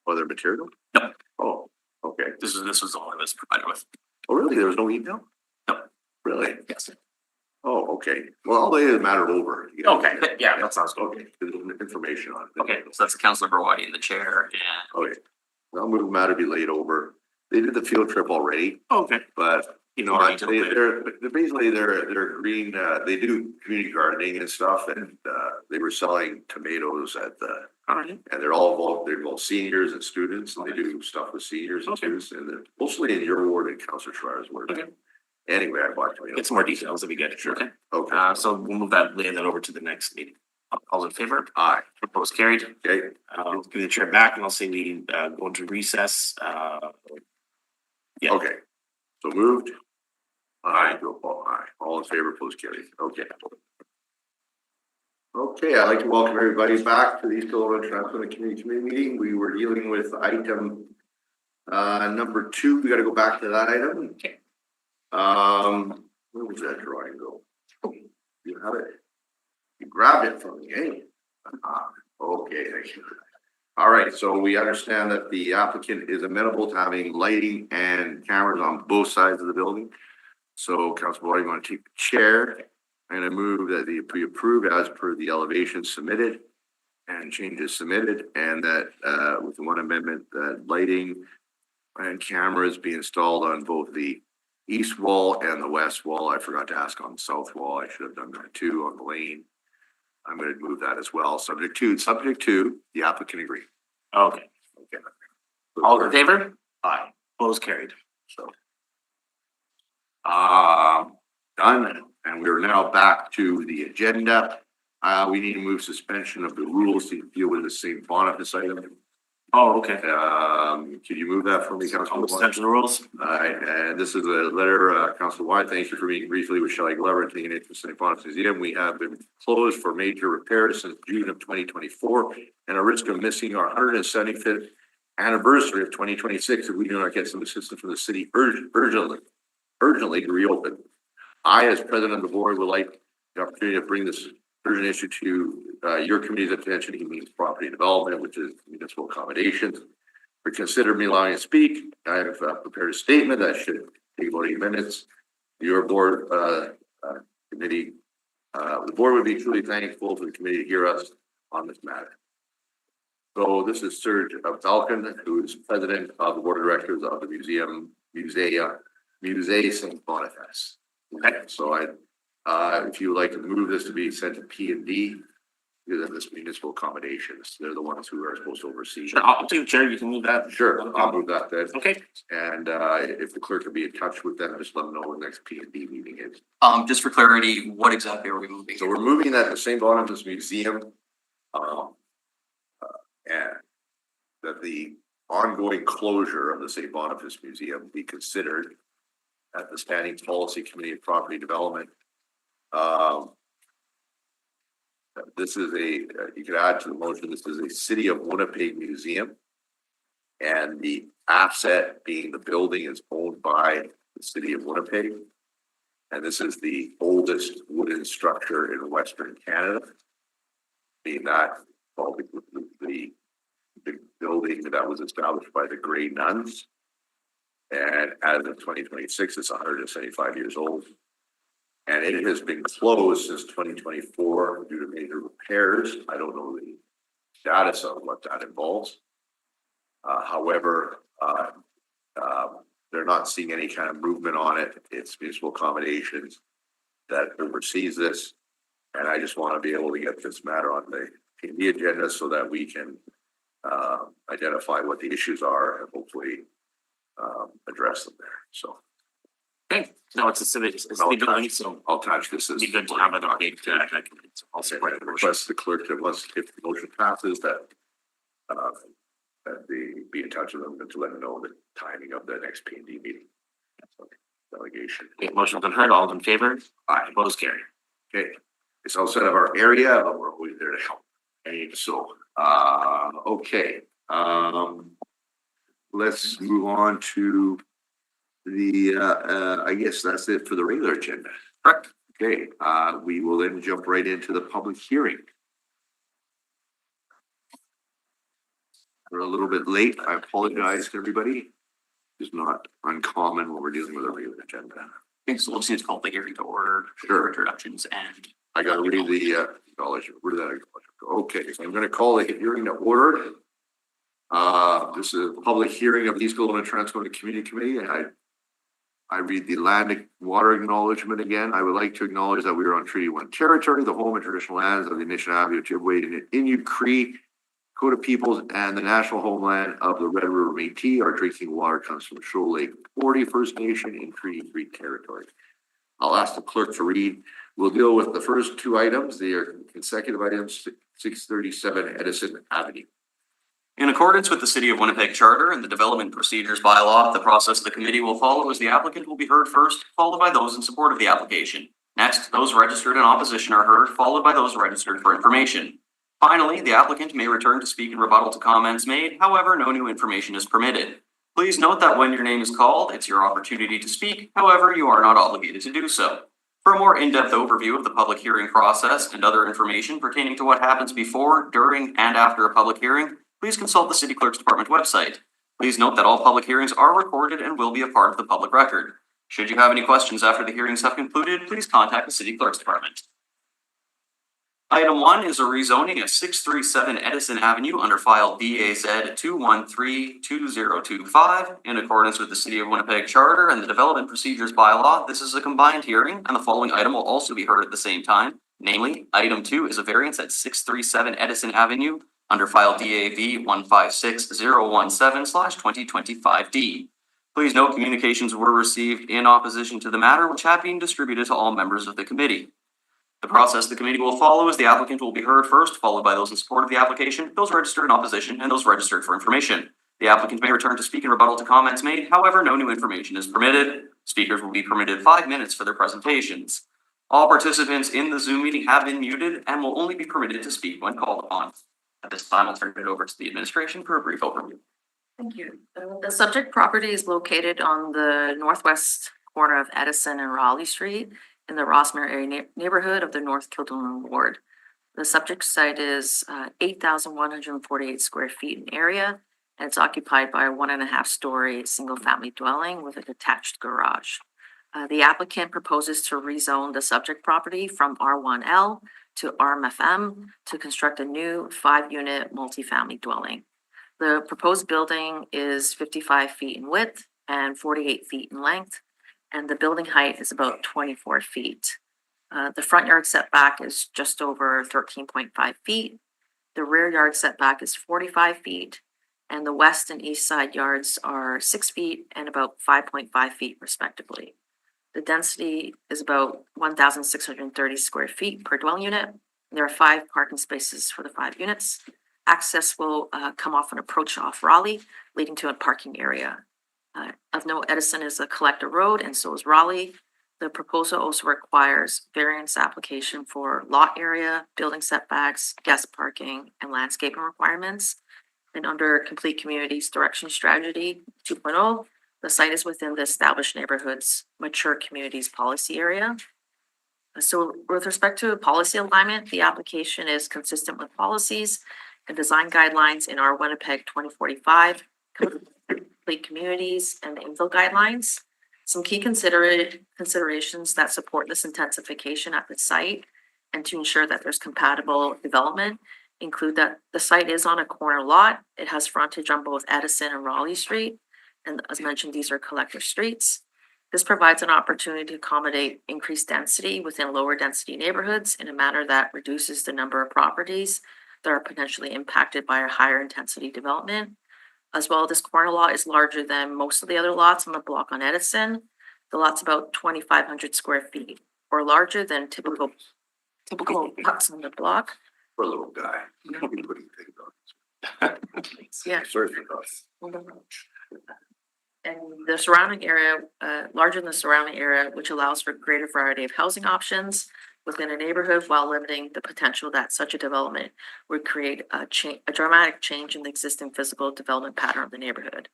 Other material? No. Oh, okay. This was all I was provided with. Oh, really? There was no email? No. Really? Yes. Oh, okay. Well, I'll lay the matter over. Okay, yeah, that sounds good. Okay, there's information on it. Okay, so that's Councilor Barwadi in the chair and Okay. I'll move the matter be laid over. They did the field trip already, Okay. but You know, already they're basically they're green, they do community gardening and stuff and, they were selling tomatoes at the, all right. and they're all seniors and students and they do stuff with seniors and Okay. students and they're mostly in your ward and Councilor Schreier's ward. Okay. Anyway, I bought tomatoes. Get some more details if we get it. Sure. Okay. Okay. So we'll move that, lay that over to the next meeting. All in favor? Aye. Opposed, carried. Okay. Give the chair back and I'll say we go into recess. Yeah. Okay. So moved. Aye. Aye. All in favor, opposed, carried. Okay. Okay, I'd like to welcome everybody back to the East Kelowna Transcona Community meeting. We were dealing with item number 2. We got to go back to that item. Okay. Where was that drawing go? You have it. You grabbed it from me, eh? Okay, thank you. All right, so we understand that the applicant is amenable to having lighting and cameras on both sides of the building. So Councilor Wadi, you want to take the chair? I'm going to move that be approved as per the elevation submitted and changes submitted, and that with one amendment, that lighting and cameras be installed on both the east wall and the west wall. I forgot to ask on the south wall. I should have done that too on the lane. I'm going to move that as well. Subject to the applicant agree. Okay. Okay. All in favor? Aye. Opposed, carried. So. Done, and we're now back to the agenda. We need to move suspension of the rules to deal with the St. Boniface item. Oh, okay. Could you move that for me, Councilor? On suspension of rules? Alright, and this is a letter, Councilor White, thank you for meeting briefly with Shelley Glover, taking it to St. Boniface Museum. We have been closed for major repairs since June of 2024 and are risk of missing our 175th anniversary of 2026 if we do not get some assistance from the city urgently to reopen. I, as president of the board, would like the opportunity to bring this urgent issue to your committee's attention. He means property development, which is municipal accommodations. For consider me allowing to speak. I have prepared a statement that should take about 8 minutes. Your board committee, the board would be truly thankful for the committee to hear us on this matter. So this is Serge Falcon, who is president of the board of directors of the Musée St. Boniface. Okay, so if you would like to move this to be sent to P&D, because of this municipal accommodations, they're the ones who are supposed to oversee. Sure, I'll take the chair, you can move that. Sure, I'll move that then. Okay. And if the clerk could be in touch with them, just let them know when the next P&D meeting is. just for clarity, what exactly are we moving? So we're moving that to St. Boniface Museum. And that ongoing closure of the St. Boniface Museum be considered at the Standing Policy Committee of Property Development. This is you could add to the motion, this is a City of Winnipeg museum. And the asset being the building is owned by the City of Winnipeg. And this is the oldest wooden structure in Western Canada. Being that, well, the building that was established by the Grey Nuns. And as of 2026, it's 175 years old. And it has been closed since 2024 due to major repairs. I don't know the status of what that involves. However, they're not seeing any kind of movement on it. It's municipal accommodations that oversees this. And I just want to be able to get this matter on the agenda so that we can identify what the issues are and hopefully address them there. So. Okay, no, it's a civic, it's a building, so I'll attach this as. it'd be good to have it on date. I'll support the motion. Request the clerk to, once, if the motion passes, that they be in touch with them and to let them know the timing of the next P and D meeting. Delegation. Okay, motion's been heard, all in favor? Aye. Opposed, carried. Okay, it's outside of our area, but we're always there to help. And so, okay, let's move on to the, I guess that's it for the regular agenda. Correct. Okay, we will then jump right into the public hearing. We're a little bit late. I apologize to everybody. It's not uncommon when we're dealing with a regular agenda. Okay, so we'll just need to call the hearing to order. Sure. Introductions and. I gotta read the acknowledgement. Where did that acknowledgement go? Okay, so I'm gonna call the hearing to order. This is a public hearing of the East Kelowna Transcona Community Committee, and I read the land water acknowledgement again. I would like to acknowledge that we are on Treaty 1 territory, the home and traditional lands of the Anishinaabe, Ojibwe, and Innu Cree, Dakota peoples, and the national homeland of the Red River Métis. Our drinking water comes from Shoal Lake 40 First Nation in Treaty 3 territory. I'll ask the clerk to read. We'll deal with the first two items. They are consecutive items, 637 Edison Avenue. In accordance with the City of Winnipeg Charter and the Development Procedures Bylaw, the process the committee will follow is the applicant will be heard first, followed by those in support of the application. Next, those registered in opposition are heard, followed by those registered for information. Finally, the applicant may return to speak in rebuttal to comments made. However, no new information is permitted. Please note that when your name is called, it's your opportunity to speak. However, you are not obligated to do so. For a more in-depth overview of the public hearing process and other information pertaining to what happens before, during, and after a public hearing, please consult the City Clerk's Department website. Please note that all public hearings are recorded and will be a part of the public record. Should you have any questions after the hearings have concluded, please contact the City Clerk's Department. Item 1 is a rezoning of 637 Edison Avenue under file BAZ 2132025. In accordance with the City of Winnipeg Charter and the Development Procedures Bylaw, this is a combined hearing, and the following item will also be heard at the same time. Namely, item 2 is a variance at 637 Edison Avenue under file DAV 156017/2025D. Please note communications were received in opposition to the matter, which have been distributed to all members of the committee. The process the committee will follow is the applicant will be heard first, followed by those in support of the application, those registered in opposition, and those registered for information. The applicant may return to speak in rebuttal to comments made. However, no new information is permitted. Speakers will be permitted 5 minutes for their presentations. All participants in the Zoom meeting have been muted and will only be permitted to speak when called upon. At this time, I'll turn it over to the administration for a brief overview. Thank you. The subject property is located on the northwest corner of Edison and Raleigh Street in the Rossmere area neighborhood of the North Kildonan Ward. The subject site is 8,148 square feet in area, and it's occupied by a 1.5-story single-family dwelling with a detached garage. The applicant proposes to rezone the subject property from R1L to RMFM to construct a new 5-unit multifamily dwelling. The proposed building is 55 feet in width and 48 feet in length, and the building height is about 24 feet. The front yard setback is just over 13.5 feet. The rear yard setback is 45 feet, and the west and east side yards are 6 feet and about 5.5 feet respectively. The density is about 1,630 square feet per dwelling unit. There are 5 parking spaces for the 5 units. Access will come off an approach off Raleigh, leading to a parking area. Of note, Edison is a collector road and so is Raleigh. The proposal also requires variance application for lot area, building setbacks, guest parking, and landscaping requirements. And under Complete Communities Direction Strategy 2.0, the site is within the established neighborhoods, mature communities policy area. So with respect to policy alignment, the application is consistent with policies and design guidelines in our Winnipeg 2045, Complete Communities, and the infill guidelines. Some key considerations that support this intensification at the site and to ensure that there's compatible development include that the site is on a corner lot. It has frontage on both Edison and Raleigh Street. And as mentioned, these are collector streets. This provides an opportunity to accommodate increased density within lower density neighborhoods in a manner that reduces the number of properties that are potentially impacted by a higher intensity development. As well, this corner lot is larger than most of the other lots on the block on Edison. The lot's about 2,500 square feet or larger than typical lots on the block. For a little guy. What do you think about it? Yeah. Sorry for us. And the surrounding area, larger than the surrounding area, which allows for greater variety of housing options within a neighborhood while limiting the potential that such a development would create a dramatic change in the existing physical development pattern of the neighborhood.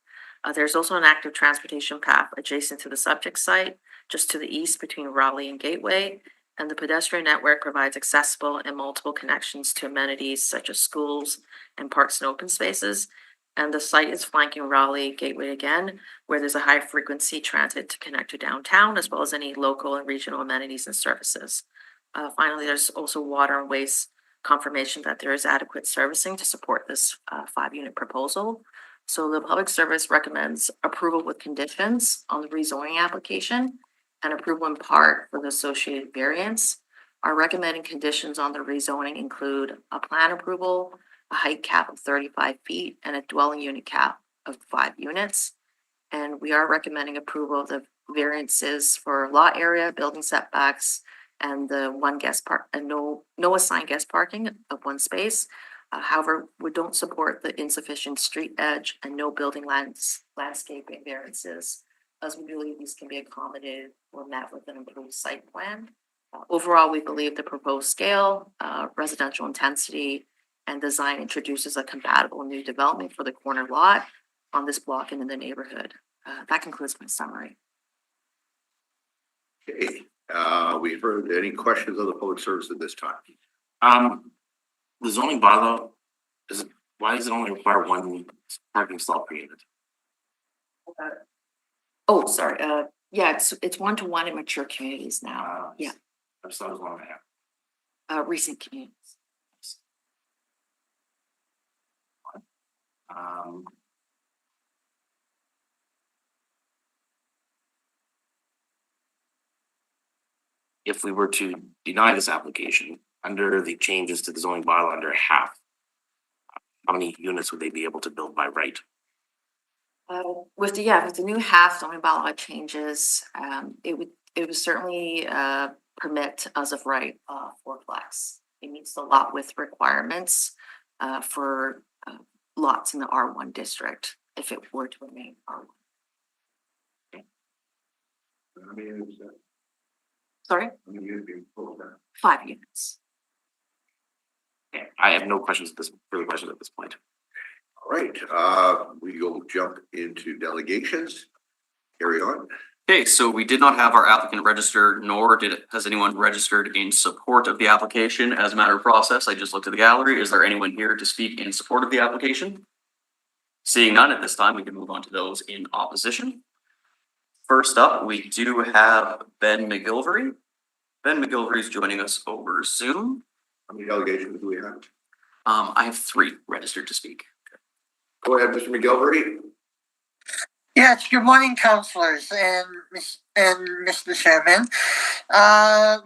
There's also an active transportation path adjacent to the subject site, just to the east between Raleigh and Gateway. And the pedestrian network provides accessible and multiple connections to amenities such as schools and parks and open spaces. And the site is flanking Raleigh Gateway again, where there's a high frequency transit to connect to downtown, as well as any local and regional amenities and services. Finally, there's also water and waste confirmation that there is adequate servicing to support this 5-unit proposal. So the Public Service recommends approval with conditions on the rezoning application and approval in part for the associated variance. Our recommended conditions on the rezoning include a plan approval, a height cap of 35 feet, and a dwelling unit cap of 5 units. And we are recommending approval of the variances for lot area, building setbacks, and the one guest park and no assigned guest parking of 1 space. However, we don't support the insufficient street edge and no building landscaping variances, as we believe these can be accommodated or met with an improved site plan. Overall, we believe the proposed scale, residential intensity, and design introduces a compatible new development for the corner lot on this block and in the neighborhood. That concludes my summary. Okay, we've heard any questions of the Public Service at this time? The zoning bylaw, why does it only require 1 parking stall per unit? Oh, sorry. Yeah, it's 1-to-1 in mature communities now. Yeah. I just thought it was 1.5. Recent communities. If we were to deny this application under the changes to the zoning bylaw under half, how many units would they be able to build by right? With the new half zoning bylaw changes, it would certainly permit as of right 4-plex. It meets the lot width requirements for lots in the R1 district if it were to remain R1. How many units is that? Sorry, How many units being pulled down? 5 units. Yeah, I have no further questions at this point. All right, we will jump into delegations. Carry on. Okay, so we did not have our applicant registered, nor has anyone registered in support of the application. As a matter of process, I just looked at the gallery. Is there anyone here to speak in support of the application? Seeing none at this time, we can move on to those in opposition. First up, we do have Ben McGilvery. Ben McGilvery is joining us over Zoom. How many delegations do we have? I have 3 registered to speak. Go ahead, Mr. McGilvery. Yes, good morning, councillors and Mr. Chairman.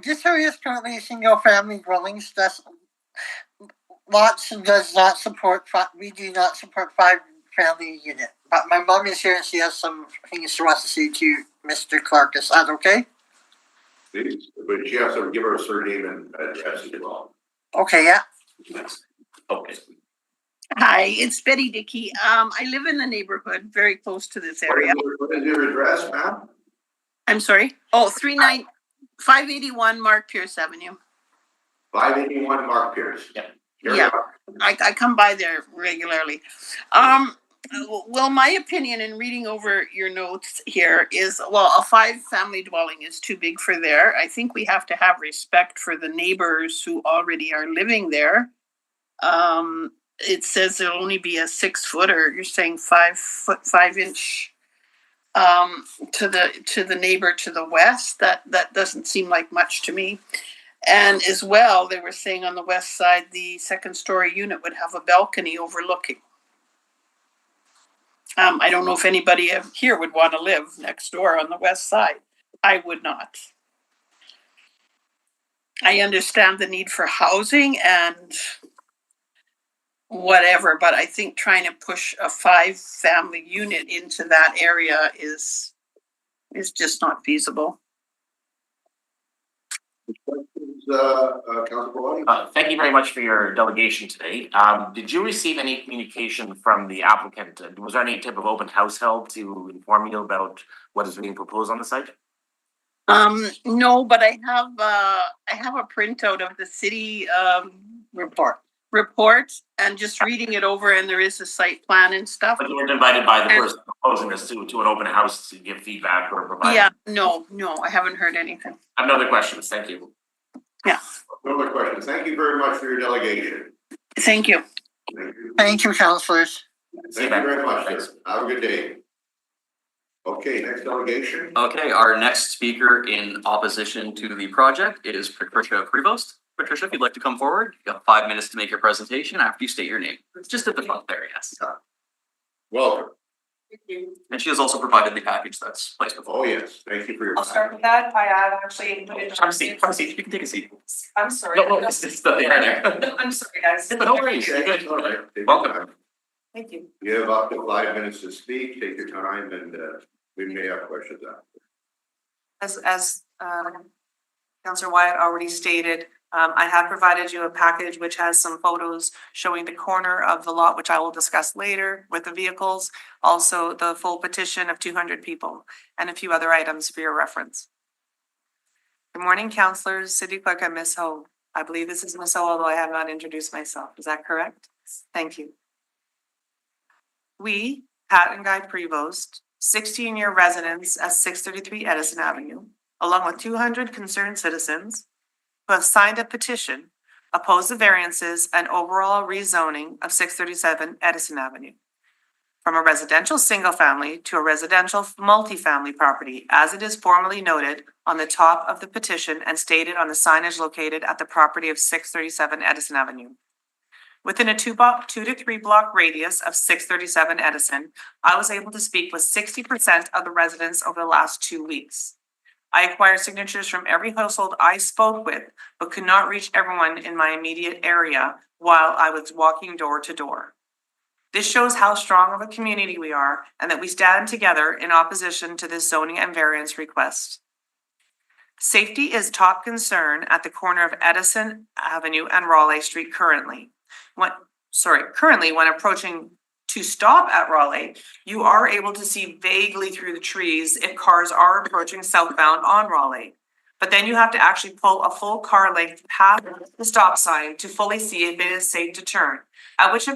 This area is currently single-family dwellings. Lots does not support. We do not support 5-family unit. But my mom is here and she has some things she wants to say to Mr. Clark. Is that okay? Please, but you have to give her a surname and address as well. Okay, yeah. Okay. Hi, it's Betty Dickey. I live in the neighborhood very close to this area. What is your address, ma'am? I'm sorry. Oh, 581 Mark Pierce Avenue. 581 Mark Pierce. Yeah. Here we Yeah. are. I come by there regularly. Well, my opinion in reading over your notes here is, well, a 5-family dwelling is too big for there. I think we have to have respect for the neighbors who already are living there. It says there'll only be a 6-footer. You're saying 5-foot 5-inch to the neighbor to the west. That doesn't seem like much to me. And as well, they were saying on the west side, the 2nd-story unit would have a balcony overlooking. I don't know if anybody here would want to live next door on the west side. I would not. I understand the need for housing and whatever, but I think trying to push a 5-family unit into that area is just not feasible. Councilor Bawadi? Thank you very much for your delegation today. Did you receive any communication from the applicant? Was there any type of open house held to inform you about what is being proposed on the site? No, but I have a printout of the city report and just reading it over, and there is a site plan and stuff. But you weren't invited by the person proposing this to an open house to give feedback or provide? Yeah, no, I haven't heard anything. I have no other questions. Thank you. Yeah. No other questions. Thank you very much for your delegation. Thank you. Thank you. Thank you, councillors. Thank you very much, sir. Have a good day. Okay, next delegation. Okay, our next speaker in opposition to the project is Patricia Prevost. Patricia, if you'd like to come forward, you have 5 minutes to make your presentation after you state your name. It's just at the front there, yes. Welcome. And she has also provided the package that's placed before. Oh, yes. Thank you for your. I'll start with that. I have actually included. Have a seat, you can take a seat. I'm sorry. No, it's the there. I'm sorry, guys. But no worries, you're good. All right. Take your Welcome. time. Thank you. You have up to 5 minutes to speak. Take your time and we may have questions after. As Councillor Wyatt already stated, I have provided you a package which has some photos showing the corner of the lot, which I will discuss later with the vehicles. Also, the full petition of 200 people and a few other items for your reference. Good morning, councillors, City Clerk, and Ms. Ho. I believe this is Ms. Ho, although I have not introduced myself. Is that correct? Thank you. We, Pat and Guy Prevost, 16-year residents at 633 Edison Avenue, along with 200 concerned citizens, who have signed a petition, oppose the variances and overall rezoning of 637 Edison Avenue from a residential single-family to a residential multifamily property, as it is formally noted on the top of the petition and stated on the signage located at the property of 637 Edison Avenue. Within a 2 to 3 block radius of 637 Edison, I was able to speak with 60% of the residents over the last 2 weeks. I acquired signatures from every household I spoke with, but could not reach everyone in my immediate area while I was walking door to door. This shows how strong of a community we are and that we stand together in opposition to this zoning and variance request. Safety is top concern at the corner of Edison Avenue and Raleigh Street currently. Currently, when approaching to stop at Raleigh, you are able to see vaguely through the trees if cars are approaching southbound on Raleigh. But then you have to actually pull a full car length past the stop sign to fully see if it is safe to turn, at which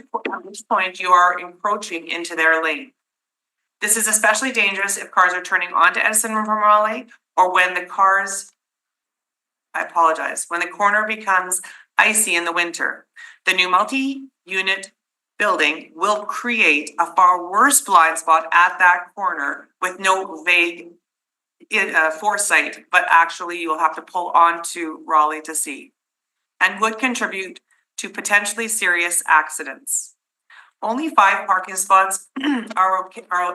point you are encroaching into their lane. This is especially dangerous if cars are turning onto Edison from Raleigh or when the when the corner becomes icy in the winter. The new multi-unit building will create a far worse blind spot at that corner with no vague foresight, but actually you'll have to pull onto Raleigh to see, and would contribute to potentially serious accidents. Only 5 parking spots are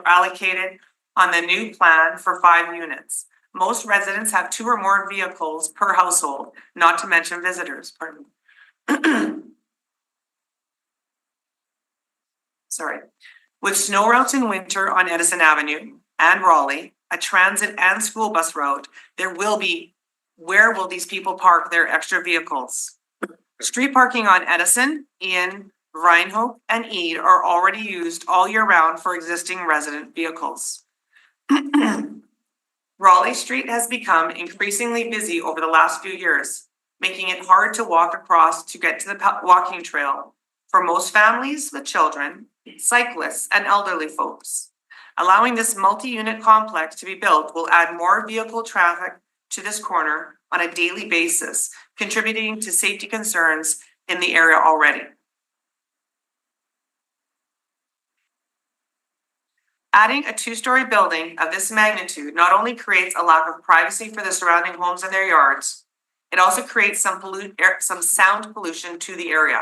allocated on the new plan for 5 units. Most residents have 2 or more vehicles per household, not to mention visitors. Sorry. With snow routes in winter on Edison Avenue and Raleigh, a transit and school bus route, where will these people park their extra vehicles? Street parking on Edison in Rhinehope, and Ede are already used all year round for existing resident vehicles. Raleigh Street has become increasingly busy over the last few years, making it hard to walk across to get to the walking trail for most families with children, cyclists, and elderly folks. Allowing this multi-unit complex to be built will add more vehicle traffic to this corner on a daily basis, contributing to safety concerns in the area already. Adding a two-story building of this magnitude not only creates a lack of privacy for the surrounding homes and their yards, it also creates some sound pollution to the area.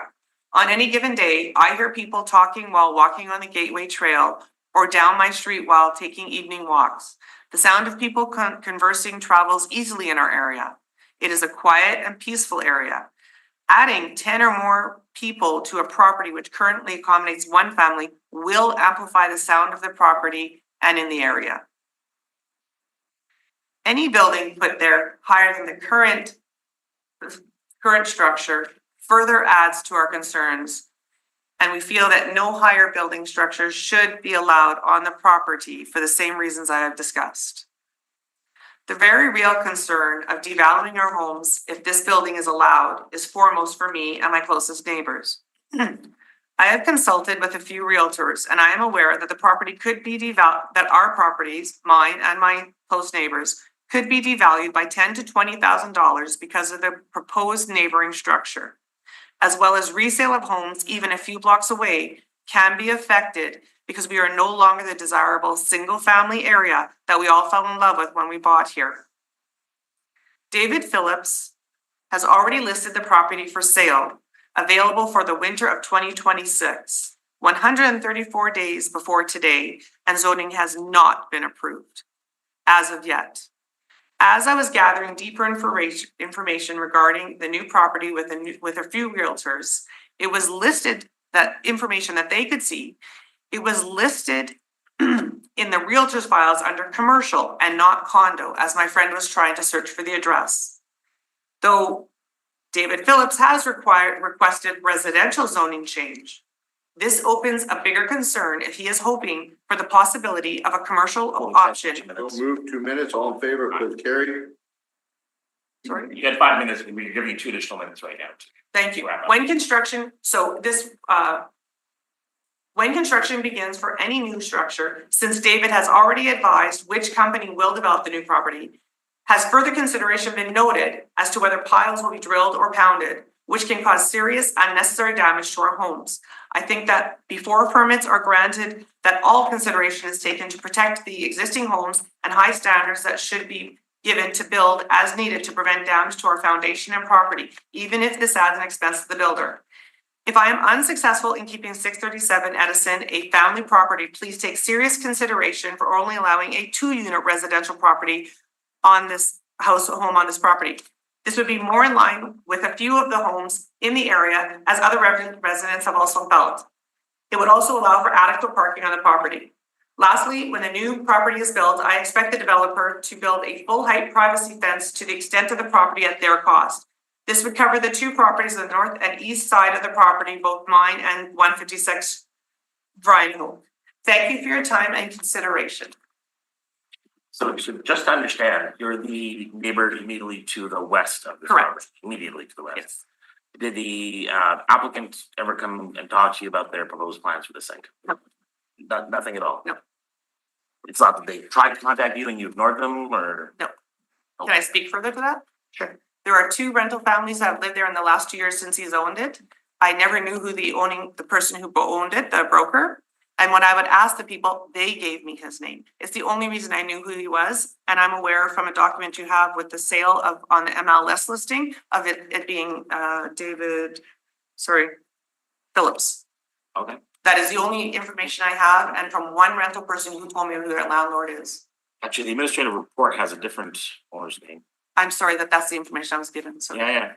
On any given day, I hear people talking while walking on the Gateway Trail or down my street while taking evening walks. The sound of people conversing travels easily in our area. It is a quiet and peaceful area. Adding 10 or more people to a property which currently accommodates one family will amplify the sound of the property and in the area. Any building put there higher than the current structure further adds to our concerns, and we feel that no higher building structures should be allowed on the property for the same reasons I have discussed. The very real concern of devaluing our homes if this building is allowed is foremost for me and my closest neighbors. I have consulted with a few realtors, and I am aware that the property could be that our properties, mine and my close neighbors, could be devalued by $10,000 to $20,000 because of the proposed neighboring structure, as well as resale of homes even a few blocks away can be affected because we are no longer the desirable single-family area that we all fell in love with when we bought here. David Phillips has already listed the property for sale, available for the winter of 2026, 134 days before today, and zoning has not been approved as of yet. As I was gathering deeper information regarding the new property with a few realtors, it was listed that information that they could see. It was listed in the realtor's files under commercial and not condo, as my friend was trying to search for the address. Though David Phillips has requested residential zoning change, this opens a bigger concern if he is hoping for the possibility of a commercial option. We'll move 2 minutes. All in favor, please carry. Sorry. You got 5 minutes, we're giving you 2 additional minutes right now. Thank you. When construction begins for any new structure, since David has already advised which company will develop the new property, has further consideration been noted as to whether piles will be drilled or pounded, which can cause serious unnecessary damage to our homes. I think that before permits are granted, that all consideration is taken to protect the existing homes and high standards that should be given to build as needed to prevent damage to our foundation and property, even if this adds an expense to the builder. If I am unsuccessful in keeping 637 Edison a family property, please take serious consideration for only allowing a 2-unit residential property on this home on this property. This would be more in line with a few of the homes in the area, as other residents have also felt. It would also allow for adequate parking on the property. Lastly, when the new property is built, I expect the developer to build a full-height privacy fence to the extent of the property at their cost. This would cover the 2 properties on the north and east side of the property, both mine and 156 Rhinehope. Thank you for your time and consideration. So just to understand, you're the neighbor immediately to the west of this Correct. property, immediately to the west. Yes. Did the applicant ever come and talk to you about their proposed plans for the site? No. Nothing at all? No. It's not that they tried to contact you and you ignored them, or? No. Can I speak further to that? Sure. There are 2 rental families that have lived there in the last 2 years since he's owned it. I never knew who the person who owned it, the broker. And when I would ask the people, they gave me his name. It's the only reason I knew who he was. And I'm aware from a document you have with the sale of on the MLS listing of it being Phillips. Okay. That is the only information I have, and from one rental person who told me who their landlord is. Actually, the administrative report has a different owner's name. I'm sorry that that's the information I was given, so. Yeah.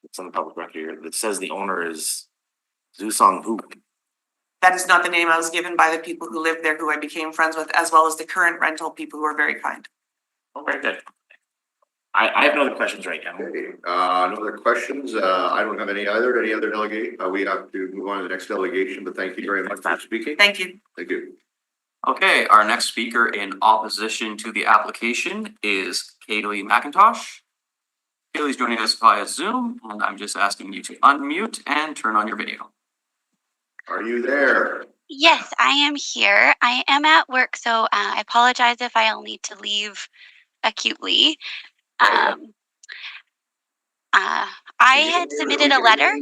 It's on the public record here. It says the owner is Zusong Hu. That is not the name I was given by the people who lived there, who I became friends with, as well as the current rental people who are very kind. Oh, very good. I have no other questions right now. Okay, no other questions. I don't have any other delegate. We have to move on to the next delegation, but thank you very much for speaking. Thank you. Thank you. Okay, our next speaker in opposition to the application is Kaylee McIntosh. Kaylee's joining us via Zoom, and I'm just asking you to unmute and turn on your video. Are you there? Yes, I am here. I am at work, so I apologize if I'll need to leave acutely. I had submitted a letter.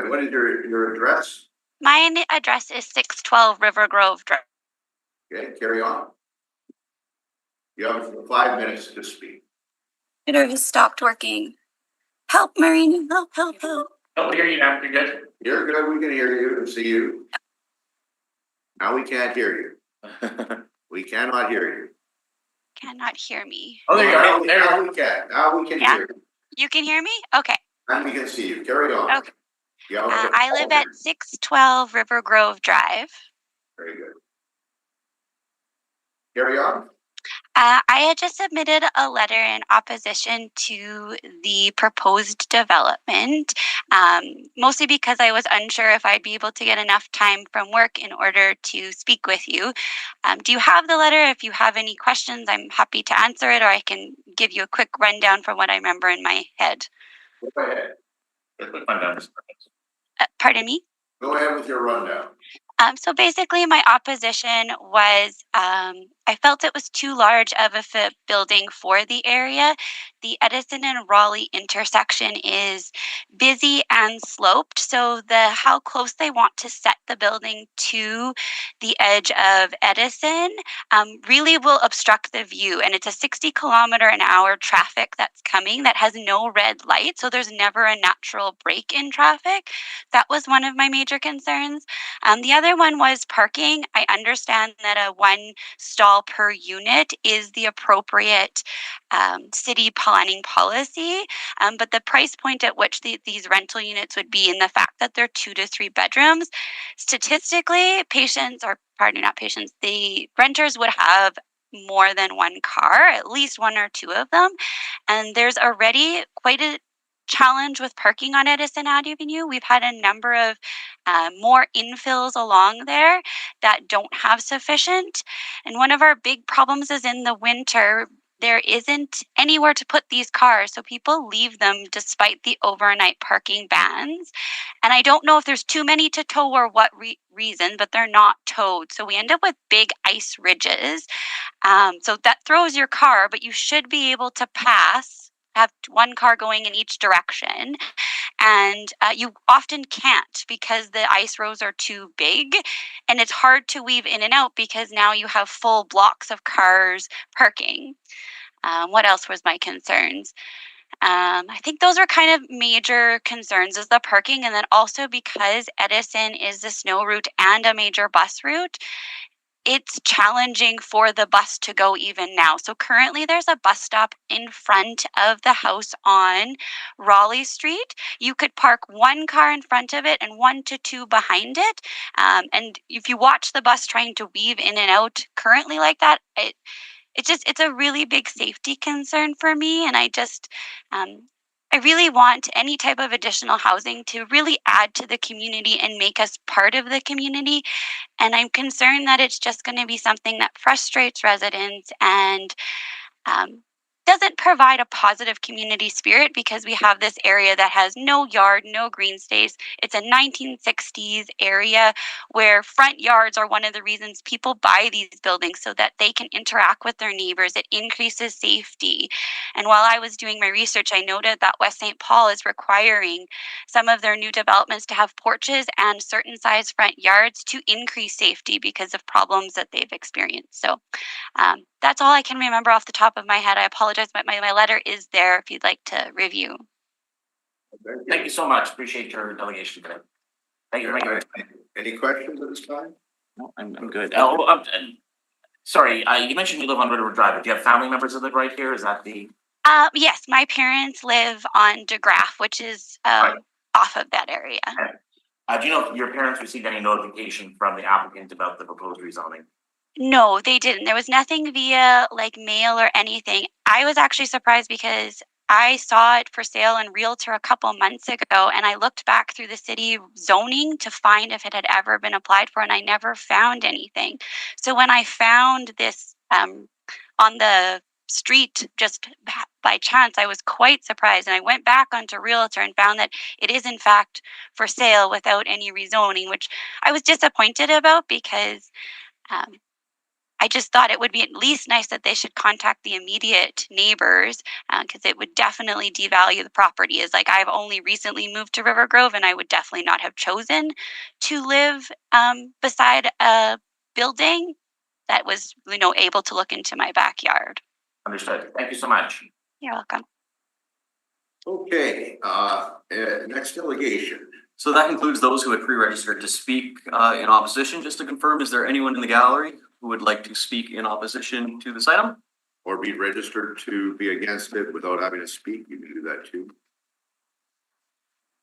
What is your address? My address is 612 River Grove Drive. Okay, carry on. You have 5 minutes to speak. It has stopped working. Help, Marina. Help, help, help. Oh, hear you now. You're good. You're good. We can hear you and see you. Now we can't hear you. We cannot hear you. Cannot hear me. Oh, there you go. Now we can. Now we can Yeah. hear you. You can hear me? Okay. And we can see you. Carry on. Okay. Yeah. I live at 612 River Grove Drive. Very good. Carry on. I had just submitted a letter in opposition to the proposed development, mostly because I was unsure if I'd be able to get enough time from work in order to speak with you. Do you have the letter? If you have any questions, I'm happy to answer it, or I can give you a quick rundown from what I remember in my head. Go ahead. Pardon me? Go ahead with your rundown. So basically my opposition was, I felt it was too large of a building for the area. The Edison and Raleigh intersection is busy and sloped, so how close they want to set the building to the edge of Edison really will obstruct the view. And it's a 60-kilometer-an-hour traffic that's coming that has no red light, so there's never a natural break in traffic. That was one of my major concerns. The other one was parking. I understand that a 1 stall per unit is the appropriate city planning policy, but the price point at which these rental units would be, and the fact that they're 2 to 3 bedrooms, statistically, the renters would have more than 1 car, at least 1 or 2 of them, and there's already quite a challenge with parking on Edison Avenue. We've had a number of more infills along there that don't have sufficient. And one of our big problems is in the winter, there isn't anywhere to put these cars. So people leave them despite the overnight parking bans. And I don't know if there's too many to tow or what reason, but they're not towed. So we end up with big ice ridges. So that throws your car, but you should be able to have 1 car going in each direction. And you often can't because the ice roads are too big, and it's hard to weave in and out because now you have full blocks of cars parking. What else was my concerns? I think those are kind of major concerns, is the parking, and then also because Edison is the snow route and a major bus route, it's challenging for the bus to go even now. So currently there's a bus stop in front of the house on Raleigh Street. You could park 1 car in front of it and 1 to 2 behind it. And if you watch the bus trying to weave in and out currently like that, it's a really big safety concern for me. And I really want any type of additional housing to really add to the community and make us part of the community. And I'm concerned that it's just going to be something that frustrates residents and doesn't provide a positive community spirit, because we have this area that has no yard, no green space. It's a 1960s area where front yards are one of the reasons people buy these buildings, so that they can interact with their neighbors. It increases safety. And while I was doing my research, I noted that West St. Paul is requiring some of their new developments to have porches and certain size front yards to increase safety because of problems that they've experienced. So that's all I can remember off the top of my head. I apologize, but my letter is there if you'd like to review. Thank you so much. Appreciate your delegation today. Thank you. Any questions at this time? No, I'm good. Sorry, you mentioned you live on River Drive, but do you have family members that live right here? Is that the? Yes, my parents live on DeGraff, which is off of that area. Do you know if your parents received any notification from the applicant about the proposed rezoning? No, they didn't. There was nothing via like mail or anything. I was actually surprised because I saw it for sale in Realtor a couple months ago, and I looked back through the city zoning to find if it had ever been applied for, and I never found anything. So when I found this on the street just by chance, I was quite surprised, and I went back onto Realtor and found that it is in fact for sale without any rezoning, which I was disappointed about because I just thought it would be at least nice that they should contact the immediate neighbors, because it would definitely devalue the property. Is like I've only recently moved to River Grove, and I would definitely not have chosen to live beside a building that was, able to look into my backyard. Understood. Thank you so much. You're welcome. Okay, next delegation. So that concludes those who had pre-registered to speak in opposition. Just to confirm, is there anyone in the gallery who would like to speak in opposition to this item? Or be registered to be against it without having to speak, you can do that too.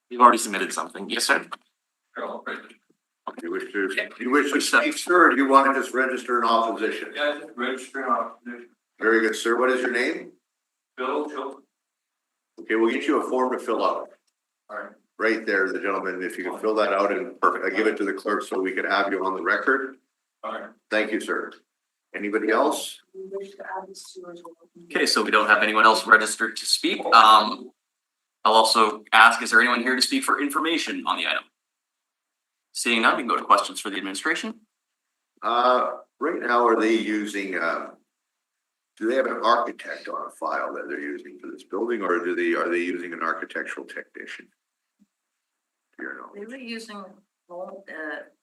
You've already submitted something. Yes, sir. You wish to speak, sir, or do you want to just register in opposition? Yeah, just register in opposition. Very good, sir. What is your name? Bill Chilton. Okay, we'll get you a form to fill out. All right. Right there, the gentleman, if you can fill that out and perfect, I give it to the clerk so we can have you on the record. All right. Thank you, sir. Anybody else? Okay, so we don't have anyone else registered to speak. I'll also ask, is there anyone here to speak for information on the item? Seeing none, we can go to questions for the administration. Right now, are they using, do they have an architect on a file that they're using for this building, or are they using an architectural technician? They were using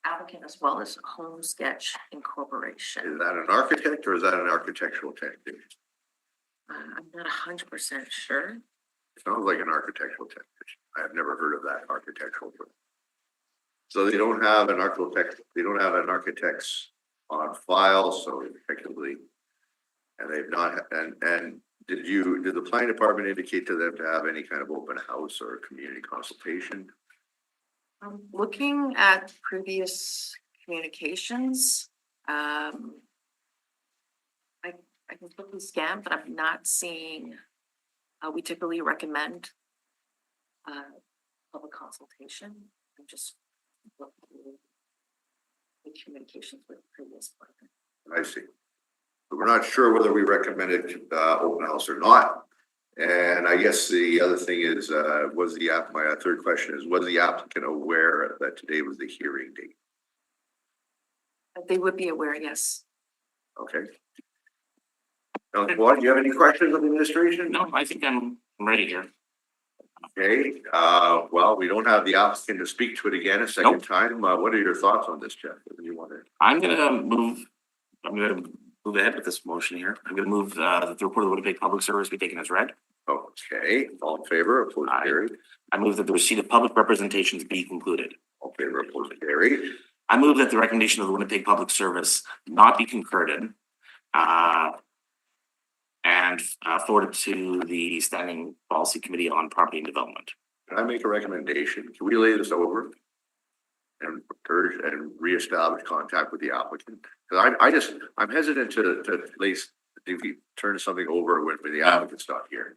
applicant as well as Home Sketch Is Incorporation. that an architect or is that an architectural technician? I'm not 100% sure. Sounds like an architectural technician. I have never heard of that architectural firm. So they don't have an architect, they don't have an architect's on file, so effectively, and they've not, and did the planning department indicate to them to have any kind of open house or community consultation? Looking at previous communications, I can quickly scan, but I'm not seeing, we typically recommend public consultation. I'm just looking through the communications with previous partner. I see. But we're not sure whether we recommended open house or not. And I guess the other thing is, my third question is, was the applicant aware that today was the hearing date? They would be aware, yes. Okay. Now, do you have any questions of the administration? No, I think I'm ready here. Okay, well, we don't have the applicant to speak to it again a second time. What are your thoughts on this, Jeff? What do you want to? I'm gonna move ahead with this motion here. I'm gonna move that the report of the Winnipeg Public Service be taken as read. Okay, all in favor, opposed, carried. I move that the receipt of public representations be concluded. All in favor, opposed, carried. I move that the recommendation of the Winnipeg Public Service not be concurred and forwarded to the Standing Policy Committee on Property and Development. Can I make a recommendation? Can we lay this over? And urge and reestablish contact with the applicant? Because I'm hesitant to at least if we turn something over when the applicant's not here.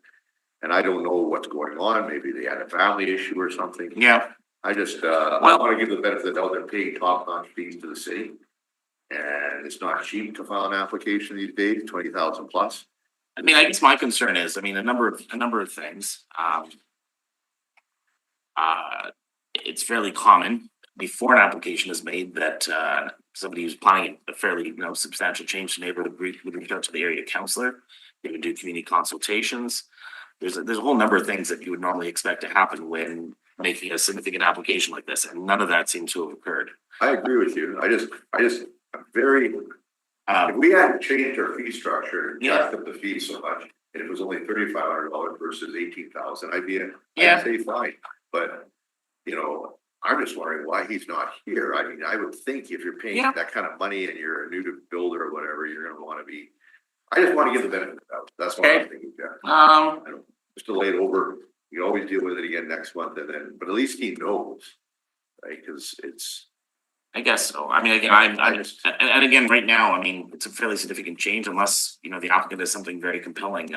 And I don't know what's going on. Maybe they had a family issue or something. Yeah. I just, I want to give the benefit of the doubt. They're paying top-notch fees to the city. And it's not cheap to file an application these days, 20,000 plus. I mean, I guess my concern is, a number of things. It's fairly common before an application is made that somebody who's planning a fairly substantial change to neighborhood would reach out to the area councillor. They would do community consultations. There's a whole number of things that you would normally expect to happen when making a significant application like this, and none of that seems to have occurred. I agree with you. I'm very. If we hadn't changed our fee structure, jacked up the fee so much, and it was only $3,500 versus $18,000, I'd say fine. But I'm just wondering why he's not here. I mean, I would think if you're paying that kind of money and you're a new builder or whatever, you're going to want to be. I just want to give the benefit of the doubt. That's what I'm thinking, Jeff. Just to lay it over. You always deal with it again next month, but at least he knows, right? Because it's. I guess so. I mean, again, and again, right now, it's a fairly significant change unless, the applicant has something very compelling.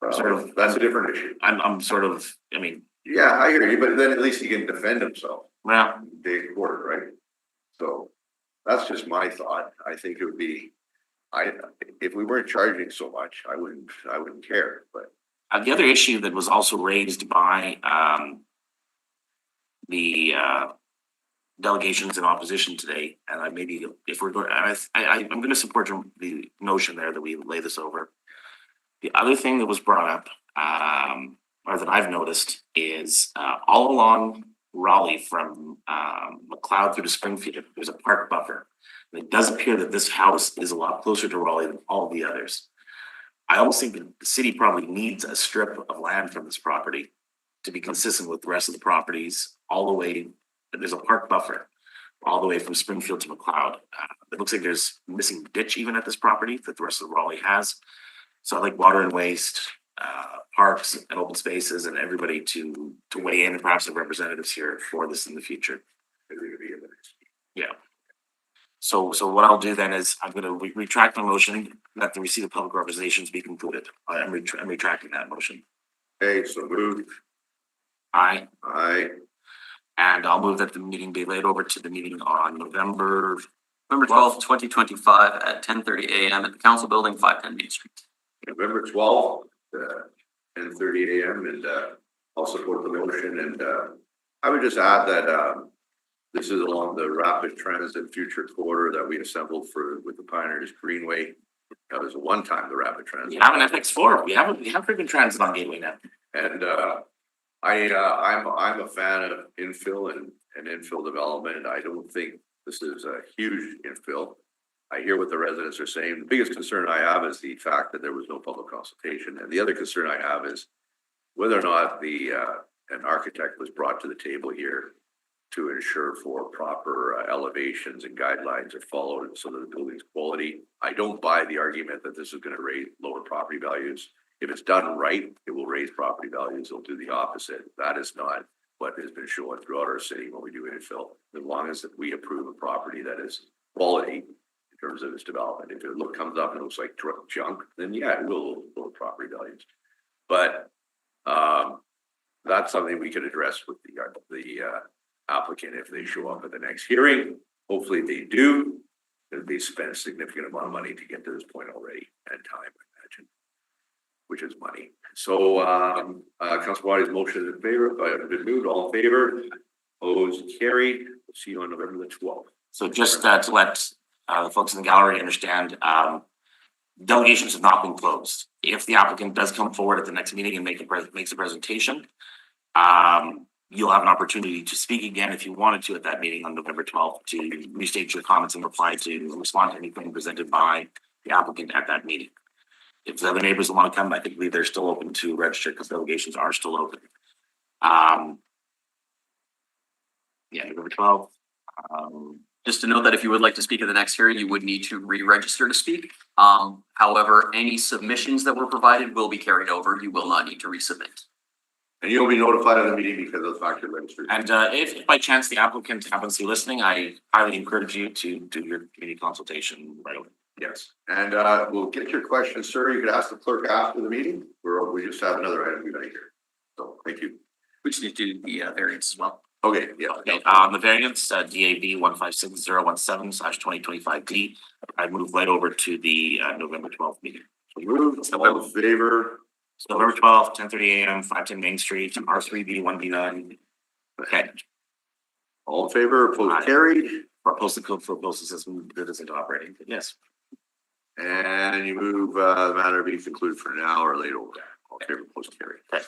Sort of- That's a different issue. I'm sort of, I mean, Yeah, I hear you, but then at least he can defend himself. well, Day in court, right? So that's just my thought. I think it would be, if we weren't charging so much, I wouldn't care, but. the other issue that was also raised by, the, delegations in opposition today, and I maybe if we're going, I'm gonna support the notion there that we lay this over. The other thing that was brought up, or that I've noticed is, all along Raleigh from, McLeod through to Springfield, there's a park buffer. And it does appear that this house is a lot closer to Raleigh than all the others. I almost think that the city probably needs a strip of land from this property to be consistent with the rest of the properties all the way. There's a park buffer all the way from Springfield to McLeod. It looks like there's missing ditch even at this property that the rest of Raleigh has. So I like water and waste, parks and open spaces and everybody to weigh in and perhaps the representatives here for this in the future. Yeah. So what I'll do then is I'm gonna retract my motion, let the receipt of public representations be concluded. I'm retracting that motion. Okay, so moved. Aye. Aye. And I'll move that the meeting be laid over to the meeting on November 12th, 2025 at 10:30 a.m. at the council building, 510 Main Street. November 12th, 10:30 a.m. and I'll support the motion and I would just add that this is along the rapid transit future corridor that we assembled with the Pioneers Greenway. That was one time the rapid transit. We have an FX4. We have frequent transit on Gateway now. And I'm a fan of infill and infill development. I don't think this is a huge infill. I hear what the residents are saying. The biggest concern I have is the fact that there was no public consultation. And the other concern I have is whether or not an architect was brought to the table here to ensure for proper elevations and guidelines are followed so that the building's quality. I don't buy the argument that this is going to raise lower property values. If it's done right, it will raise property values. It'll do the opposite. That is not what has been shown throughout our city when we do infill. As long as we approve a property that is quality in terms of its development. If it comes up and looks like junk, then yeah, it will lower property values. But that's something we could address with the applicant if they show up at the next hearing. Hopefully they do. They spent a significant amount of money to get to this point already, and time, I imagine, which is money. So Councilor Waddy's motion is in favor, been moved, all in favor, opposed, carried. We'll see you on November the 12th. So just to let the folks in the gallery understand, delegations have not been closed. If the applicant does come forward at the next meeting and makes a presentation, you'll have an opportunity to speak again if you wanted to at that meeting on November 12th to restate your comments and respond to anything presented by the applicant at that meeting. If the other neighbors want to come, I think they're still open to register because delegations are still open. Yeah, November 12th. Just to note that if you would like to speak at the next hearing, you would need to re-register to speak. However, any submissions that were provided will be carried over. You will not need to resubmit. And you'll be notified of the meeting because of the fact you're registered. And if by chance the applicant happens to be listening, I highly encourage you to do your community consultation right away. Yes, and we'll get your questions, sir. You could ask the clerk after the meeting, or we just have another item we got here. So thank you. We just need to do the variance as well. Okay, yeah. Okay, on the variance, DAB 156-017/2025D, I move right over to the November 12th meeting. Moved, all in favor? So November 12th, 10:30 a.m., 510 Main Street, R3B1B9. Okay. All in favor, opposed, carried. For postal code for postal system that isn't operating, but yes. And you move the matter be concluded for now or later. All in favor, opposed, carried. Okay.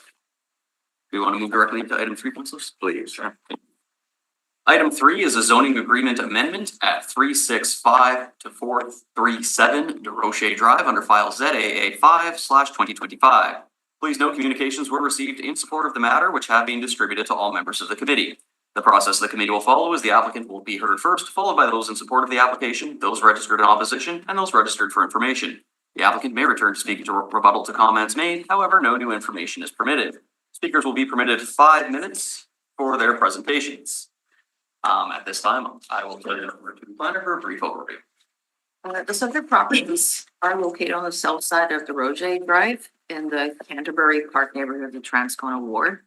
Do you want to move directly into item 3, councilors? Please. Sure. Item 3 is a zoning agreement amendment at 365 to 437 De Rocher Drive under file ZAA 5/2025. Please note communications were received in support of the matter, which have been distributed to all members of the committee. The process the committee will follow is the applicant will be heard first, followed by those in support of the application, those registered in opposition, and those registered for information. The applicant may return to speak to rebuttal to comments made. However, no new information is permitted. Speakers will be permitted 5 minutes for their presentations. At this time, I will turn it over to the planner for a brief overview. The subject properties are located on the south side of the Roger Drive in the Canterbury Park neighborhood of the Transcona Ward.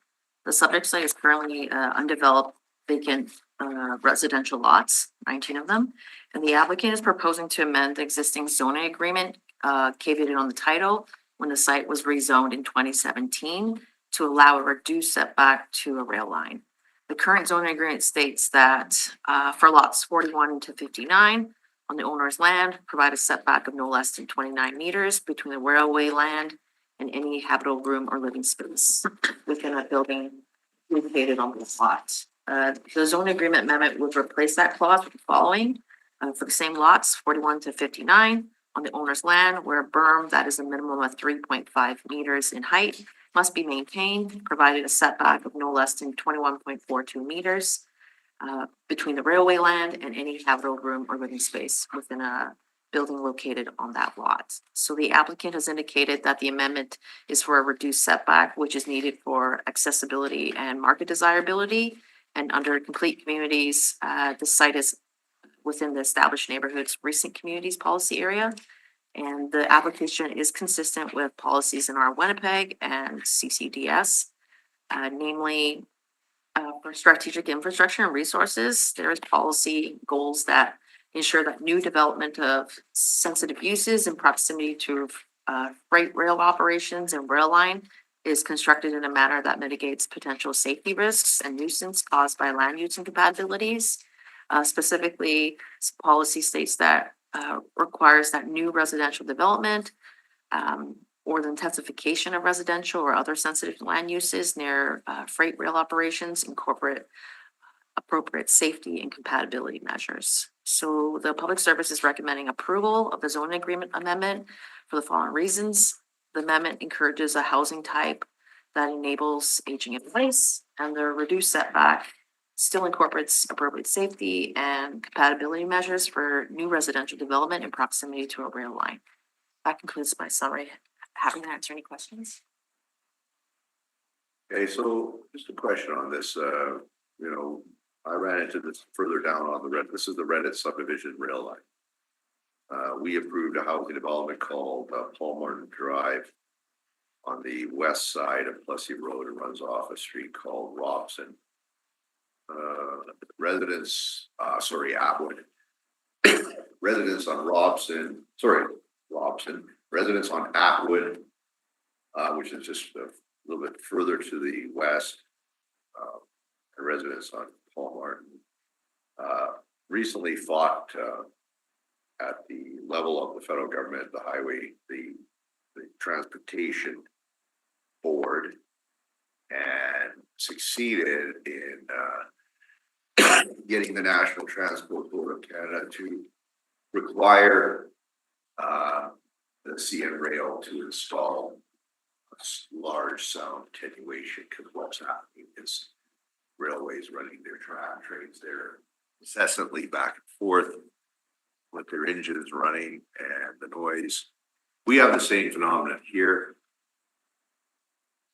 The subject site is currently undeveloped vacant residential lots, 19 of them. And the applicant is proposing to amend the existing zoning agreement caveated on the title when the site was rezoned in 2017 to allow a reduced setback to a rail line. The current zoning agreement states that for lots 41 to 59 on the owner's land, provide a setback of no less than 29 meters between the railway land and any habitable room or living space within a building located on the lot. The zoning agreement amendment would replace that clause with the following. For the same lots, 41 to 59 on the owner's land where a berm that is a minimum of 3.5 meters in height must be maintained, provided a setback of no less than 21.42 meters between the railway land and any habitable room or living space within a building located on that lot. So the applicant has indicated that the amendment is for a reduced setback, which is needed for accessibility and market desirability. And under complete communities, the site is within the established neighborhoods recent communities policy area. And the application is consistent with policies in our Winnipeg and CCDS, namely for strategic infrastructure and resources. There is policy goals that ensure that new development of sensitive uses in proximity to freight rail operations and rail line is constructed in a manner that mitigates potential safety risks and nuisance caused by land use incompatibilities. Specifically, policy states that requires that new residential development or the intensification of residential or other sensitive land uses near freight rail operations incorporate appropriate safety and compatibility measures. So the public service is recommending approval of the zoning agreement amendment for the following reasons. The amendment encourages a housing type that enables aging in place, and the reduced setback still incorporates appropriate safety and compatibility measures for new residential development in proximity to a rail line. That concludes my summary. Happy to answer any questions. Okay, so just a question on this, I ran into this further down on the this is the Reddit subdivision rail line. We approved a housing development called Paul Martin Drive on the west side of Plessy Road. It runs off a street called Robson. Residents, Atwood. Residents on Robson, residents on Atwood, which is just a little bit further to the west. Residents on Paul Martin recently fought at the level of the federal government, the highway, the transportation board, and succeeded in getting the National Transport Board of Canada to require the CN Rail to install a large sound attenuation, because what's happening is railways running their trains there incessantly back and forth with their engines running and the noise. We have the same phenomenon here.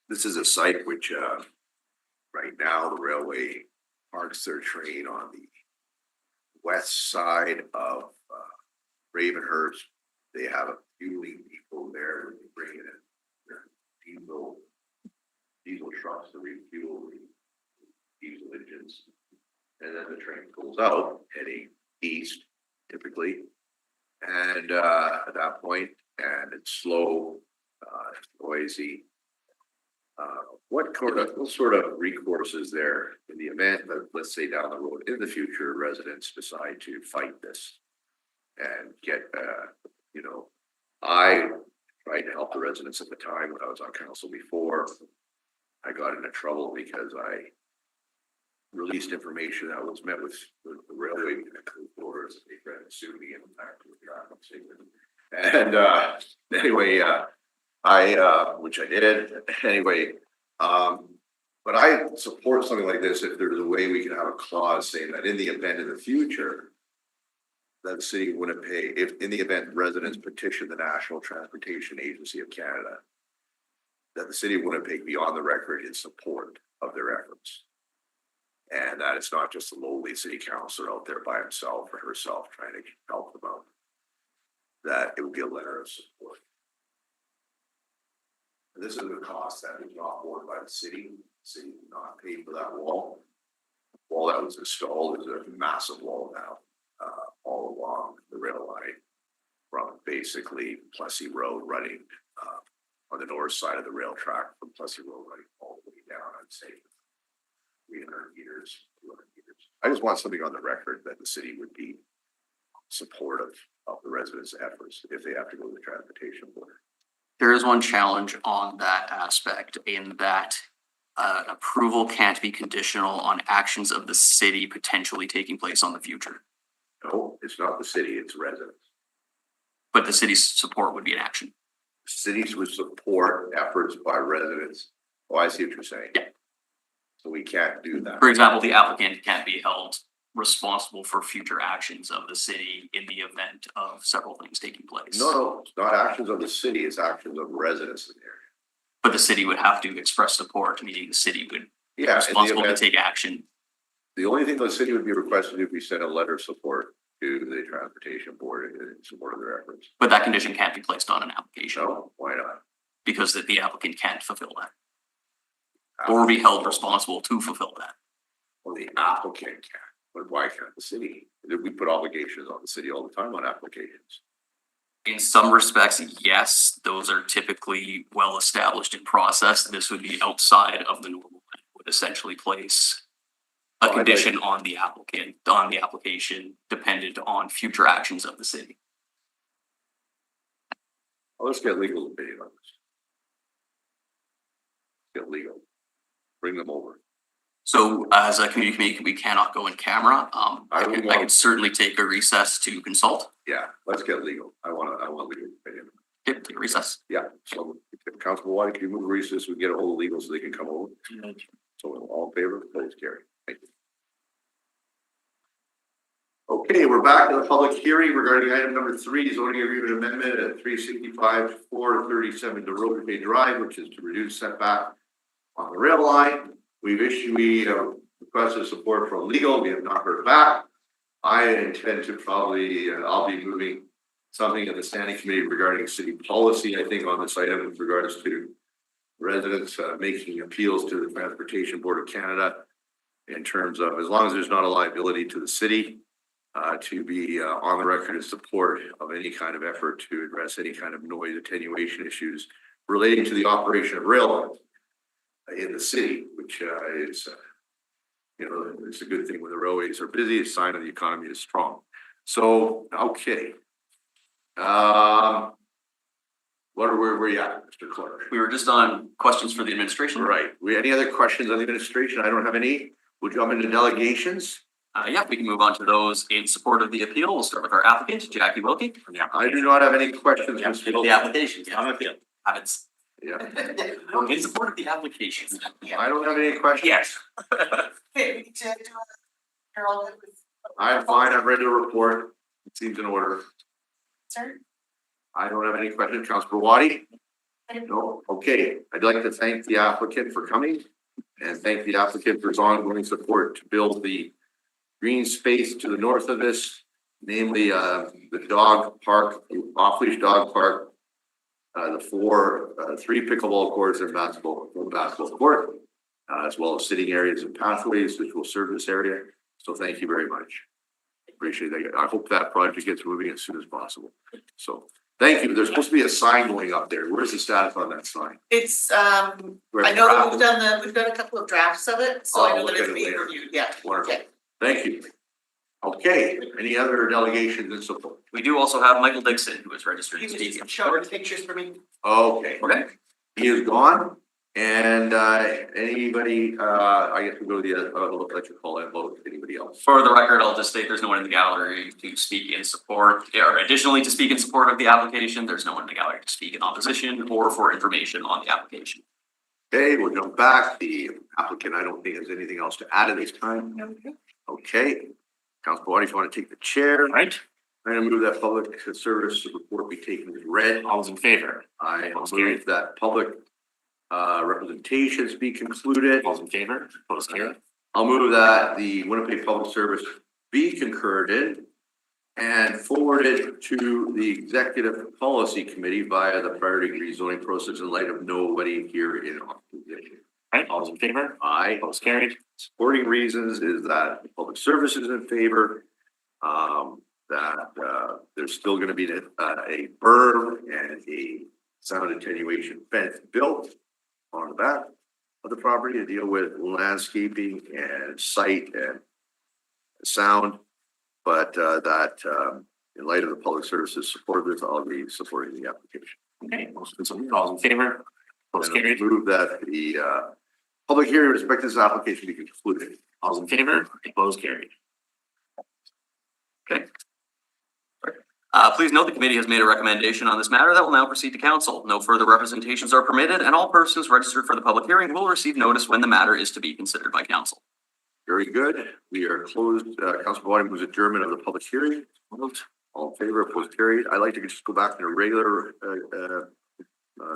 This is a site which right now the railway parks their train on the west side of Ravenhurst. They have a fueling depot there. They bring in their diesel trucks to refuel the diesel engines. And then the train goes out heading east typically. And at that point, and it's slow, it's noisy. What sort of recourse is there in the event that, let's say down the road in the future, residents decide to fight this and get, I tried to help the residents at the time when I was on council before. I got into trouble because I released information that was met with the railway boards. They tried to sue me in fact with traffic signal. And anyway, which I did anyway. But I support something like this if there's a way we can have a clause saying that in the event in the future that the city of Winnipeg, if in the event residents petition the National Transportation Agency of Canada, that the city of Winnipeg be on the record in support of their efforts. And that it's not just a lowly city councilor out there by himself or herself trying to help them out. that it would be a letter of support. And this is a cost that is not borne by the city did not pay for that wall. The wall that was installed is a massive wall now, all along the rail line from basically Plessy Road running, on the north side of the rail track from Plessy Road running all the way down, I'd say 300 meters, 200 meters. I just want something on the record that the city would be supportive of the residents' efforts if they have to go to the transportation board. There is one challenge on that aspect in that approval can't be conditional on actions of the city potentially taking place on the future. No, it's not the city, it's residents. But the city's support would be an action. Cities would support efforts by residents. Oh, I see what you're saying. Yeah. So we can't do that. For example, the applicant can't be held responsible for future actions of the city in the event of several things taking place. No, it's not actions of the city, it's actions of residents in the area. But the city would have to express support, meaning the city would be Yeah, in the responsible to event- take action. The only thing the city would be requested if we send a letter of support to the transportation board in support of their efforts. But that condition can't be placed on an application No, why not? because the applicant can't fulfill that or be held responsible to fulfill that. Well, the applicant can, but why can't the city? We put obligations on the city all the time on applications. In some respects, yes, those are typically well established in process. This would be outside of the normal, would essentially place a Well, I'd like- condition on the applicant, on the application, dependent on future actions of the city. Well, let's get legal opinion on this. Get legal. Bring them over. So as a community committee, we cannot go in camera. I could certainly take a recess to consult. Yeah, let's get legal. I want legal opinion. Okay, take a recess. Yeah, so Councilman Wadi, can you move recess? We get a hold of legal so they can come over. So all in favor, please carry. Thank you. Okay, we're back to the public hearing regarding item number 3, zoning agreement amendment at 365 437 DeRoche Drive, which is to reduce setback on the rail line. We requested support from legal. We have not heard back. I intend to probably, I'll be moving something in the standing committee regarding city policy, I think, on this item with regards to residents making appeals to the Transportation Board of Canada in terms of, as long as there's not a liability to the city, to be on the record in support of any kind of effort to address any kind of noise attenuation issues relating to the operation of rail lines in the city, which is, it's a good thing when the railways are busy, a sign of the economy is strong. So, okay. Where were you at, Mr. Clerk? We were just on questions for the administration. Right. Any other questions on the administration? I don't have any. We'll jump into delegations. Yeah, we can move on to those in support of the appeal. We'll start with our applicant, Jackie Wilkie. I do not have any questions. The application, yeah, appeal. Habits. Yeah. In support of the application. I don't have any questions. Yes. I'm fine. I'm ready to report. It seems in order. Sir? I don't have any questions. Councilor Wadi? No? Okay. I'd like to thank the applicant for coming and thank the applicant for his ongoing support to build the green space to the north of this, namely the dog park, off-leash dog park, the 3 pickleball courts and basketball court, as well as sitting areas and pathways which will serve this area. So thank you very much. Appreciate that. I hope that project gets moving as soon as possible. So thank you. There's supposed to be a sign going up there. Where's the status on that sign? It's, I know that we've done a couple of drafts of it, so I know that it's being reviewed, yeah. Wonderful. Thank you. Okay, any other delegations and so forth? We do also have Michael Dixon, who is registered to speak. Showing pictures for me. Okay. He is gone. And anybody, I guess we'll go to the electrical and vote. Anybody else? For the record, I'll just state there's no one in the gallery to speak in support, or additionally to speak in support of the application. There's no one in the gallery to speak in opposition or for information on the application. Okay, we'll jump back. The applicant, I don't think has anything else to add at this time. Okay. Councilor Wadi, if you want to take the chair. Right. I'm going to move that public service report be taken as read. All those in favor? I move that public representations be concluded. All those in favor? Opposed, carried. I'll move that the Winnipeg Public Service be concurred in. and forwarded to the Executive Policy Committee via the priority rezoning process in light of nobody here in opposition. Right, all those in favor? Aye. Opposed, carried. Supporting reasons is that the public service is in favor. There's still gonna be a berm and a sound attenuation fence built on the back of the property to deal with landscaping and sight and sound. But in light of the public services support of this, I'll be supporting the application. Okay, motion so moved. All those in favor? Opposed, And carried. move that the public hearing with respect to this application be concluded. All those in favor? Opposed, carried. Okay. Please note the committee has made a recommendation on this matter that will now proceed to council. No further representations are permitted, and all persons registered for the public hearing will receive notice when the matter is to be considered by council. Very good. We are closed. Council body moves adjournment of the public hearing. All in favor, opposed, carried. I'd like to just go back to a regular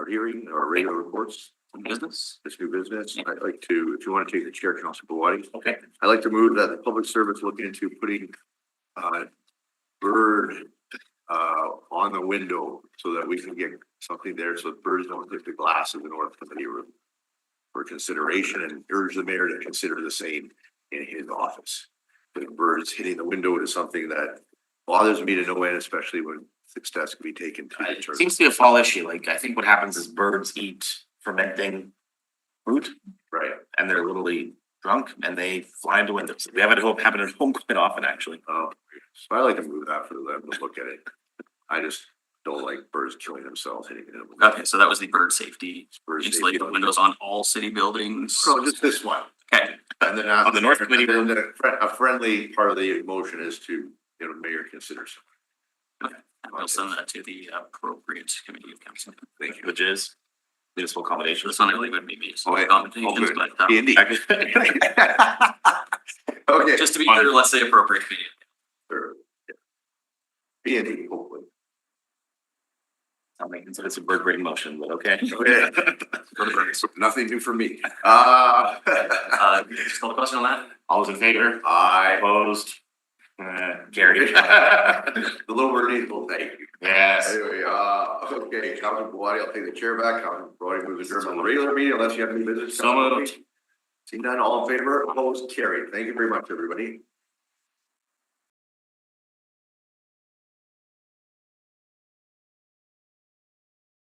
hearing or regular reports. Business. This new business. I'd like to, if you want to take the chair, Councilor Bawadi. Okay. I'd like to move that the public service look into putting bird on the window so that we can get something there so birds don't hit the glass of the North Committee room for consideration, and urge the mayor to consider the same in his office. The birds hitting the window is something that bothers me to no end, especially when steps can be taken to It deter. seems to be a fall issue. Like, I think what happens is birds eat fermenting fruit, Right. and they're literally drunk and they fly into windows. We have it happen at home quite often, actually. Oh, so I like to move that for them to look at it. I just don't like birds killing themselves hitting it. Okay, so that was the bird safety, Bird safety. insulated windows on all city buildings. So just this one. Okay, And then On the North Committee and then a friendly part of the motion is to, mayor considers. I'll send that to the appropriate committee of council. Thank you. Which is municipal accommodation. This one I believe would be me, so Oh, yeah. accommodations, Oh, but B&D. Okay. just to be clear, let's say appropriate committee. Sure. B&D, hopefully. I'll make consider it's a bird brain motion, but okay. Okay. Nothing new for me. Just call the question on that? All those in favor? I. Opposed? Carried. The little word needs a little thank you. Yes. Anyway, okay, Councilor Bawadi, I'll take the chair back. Councilor Bawadi moves adjourned on the regular meeting unless you have any business. So moved. Seeing none, all in favor, opposed, carried. Thank you very much, everybody.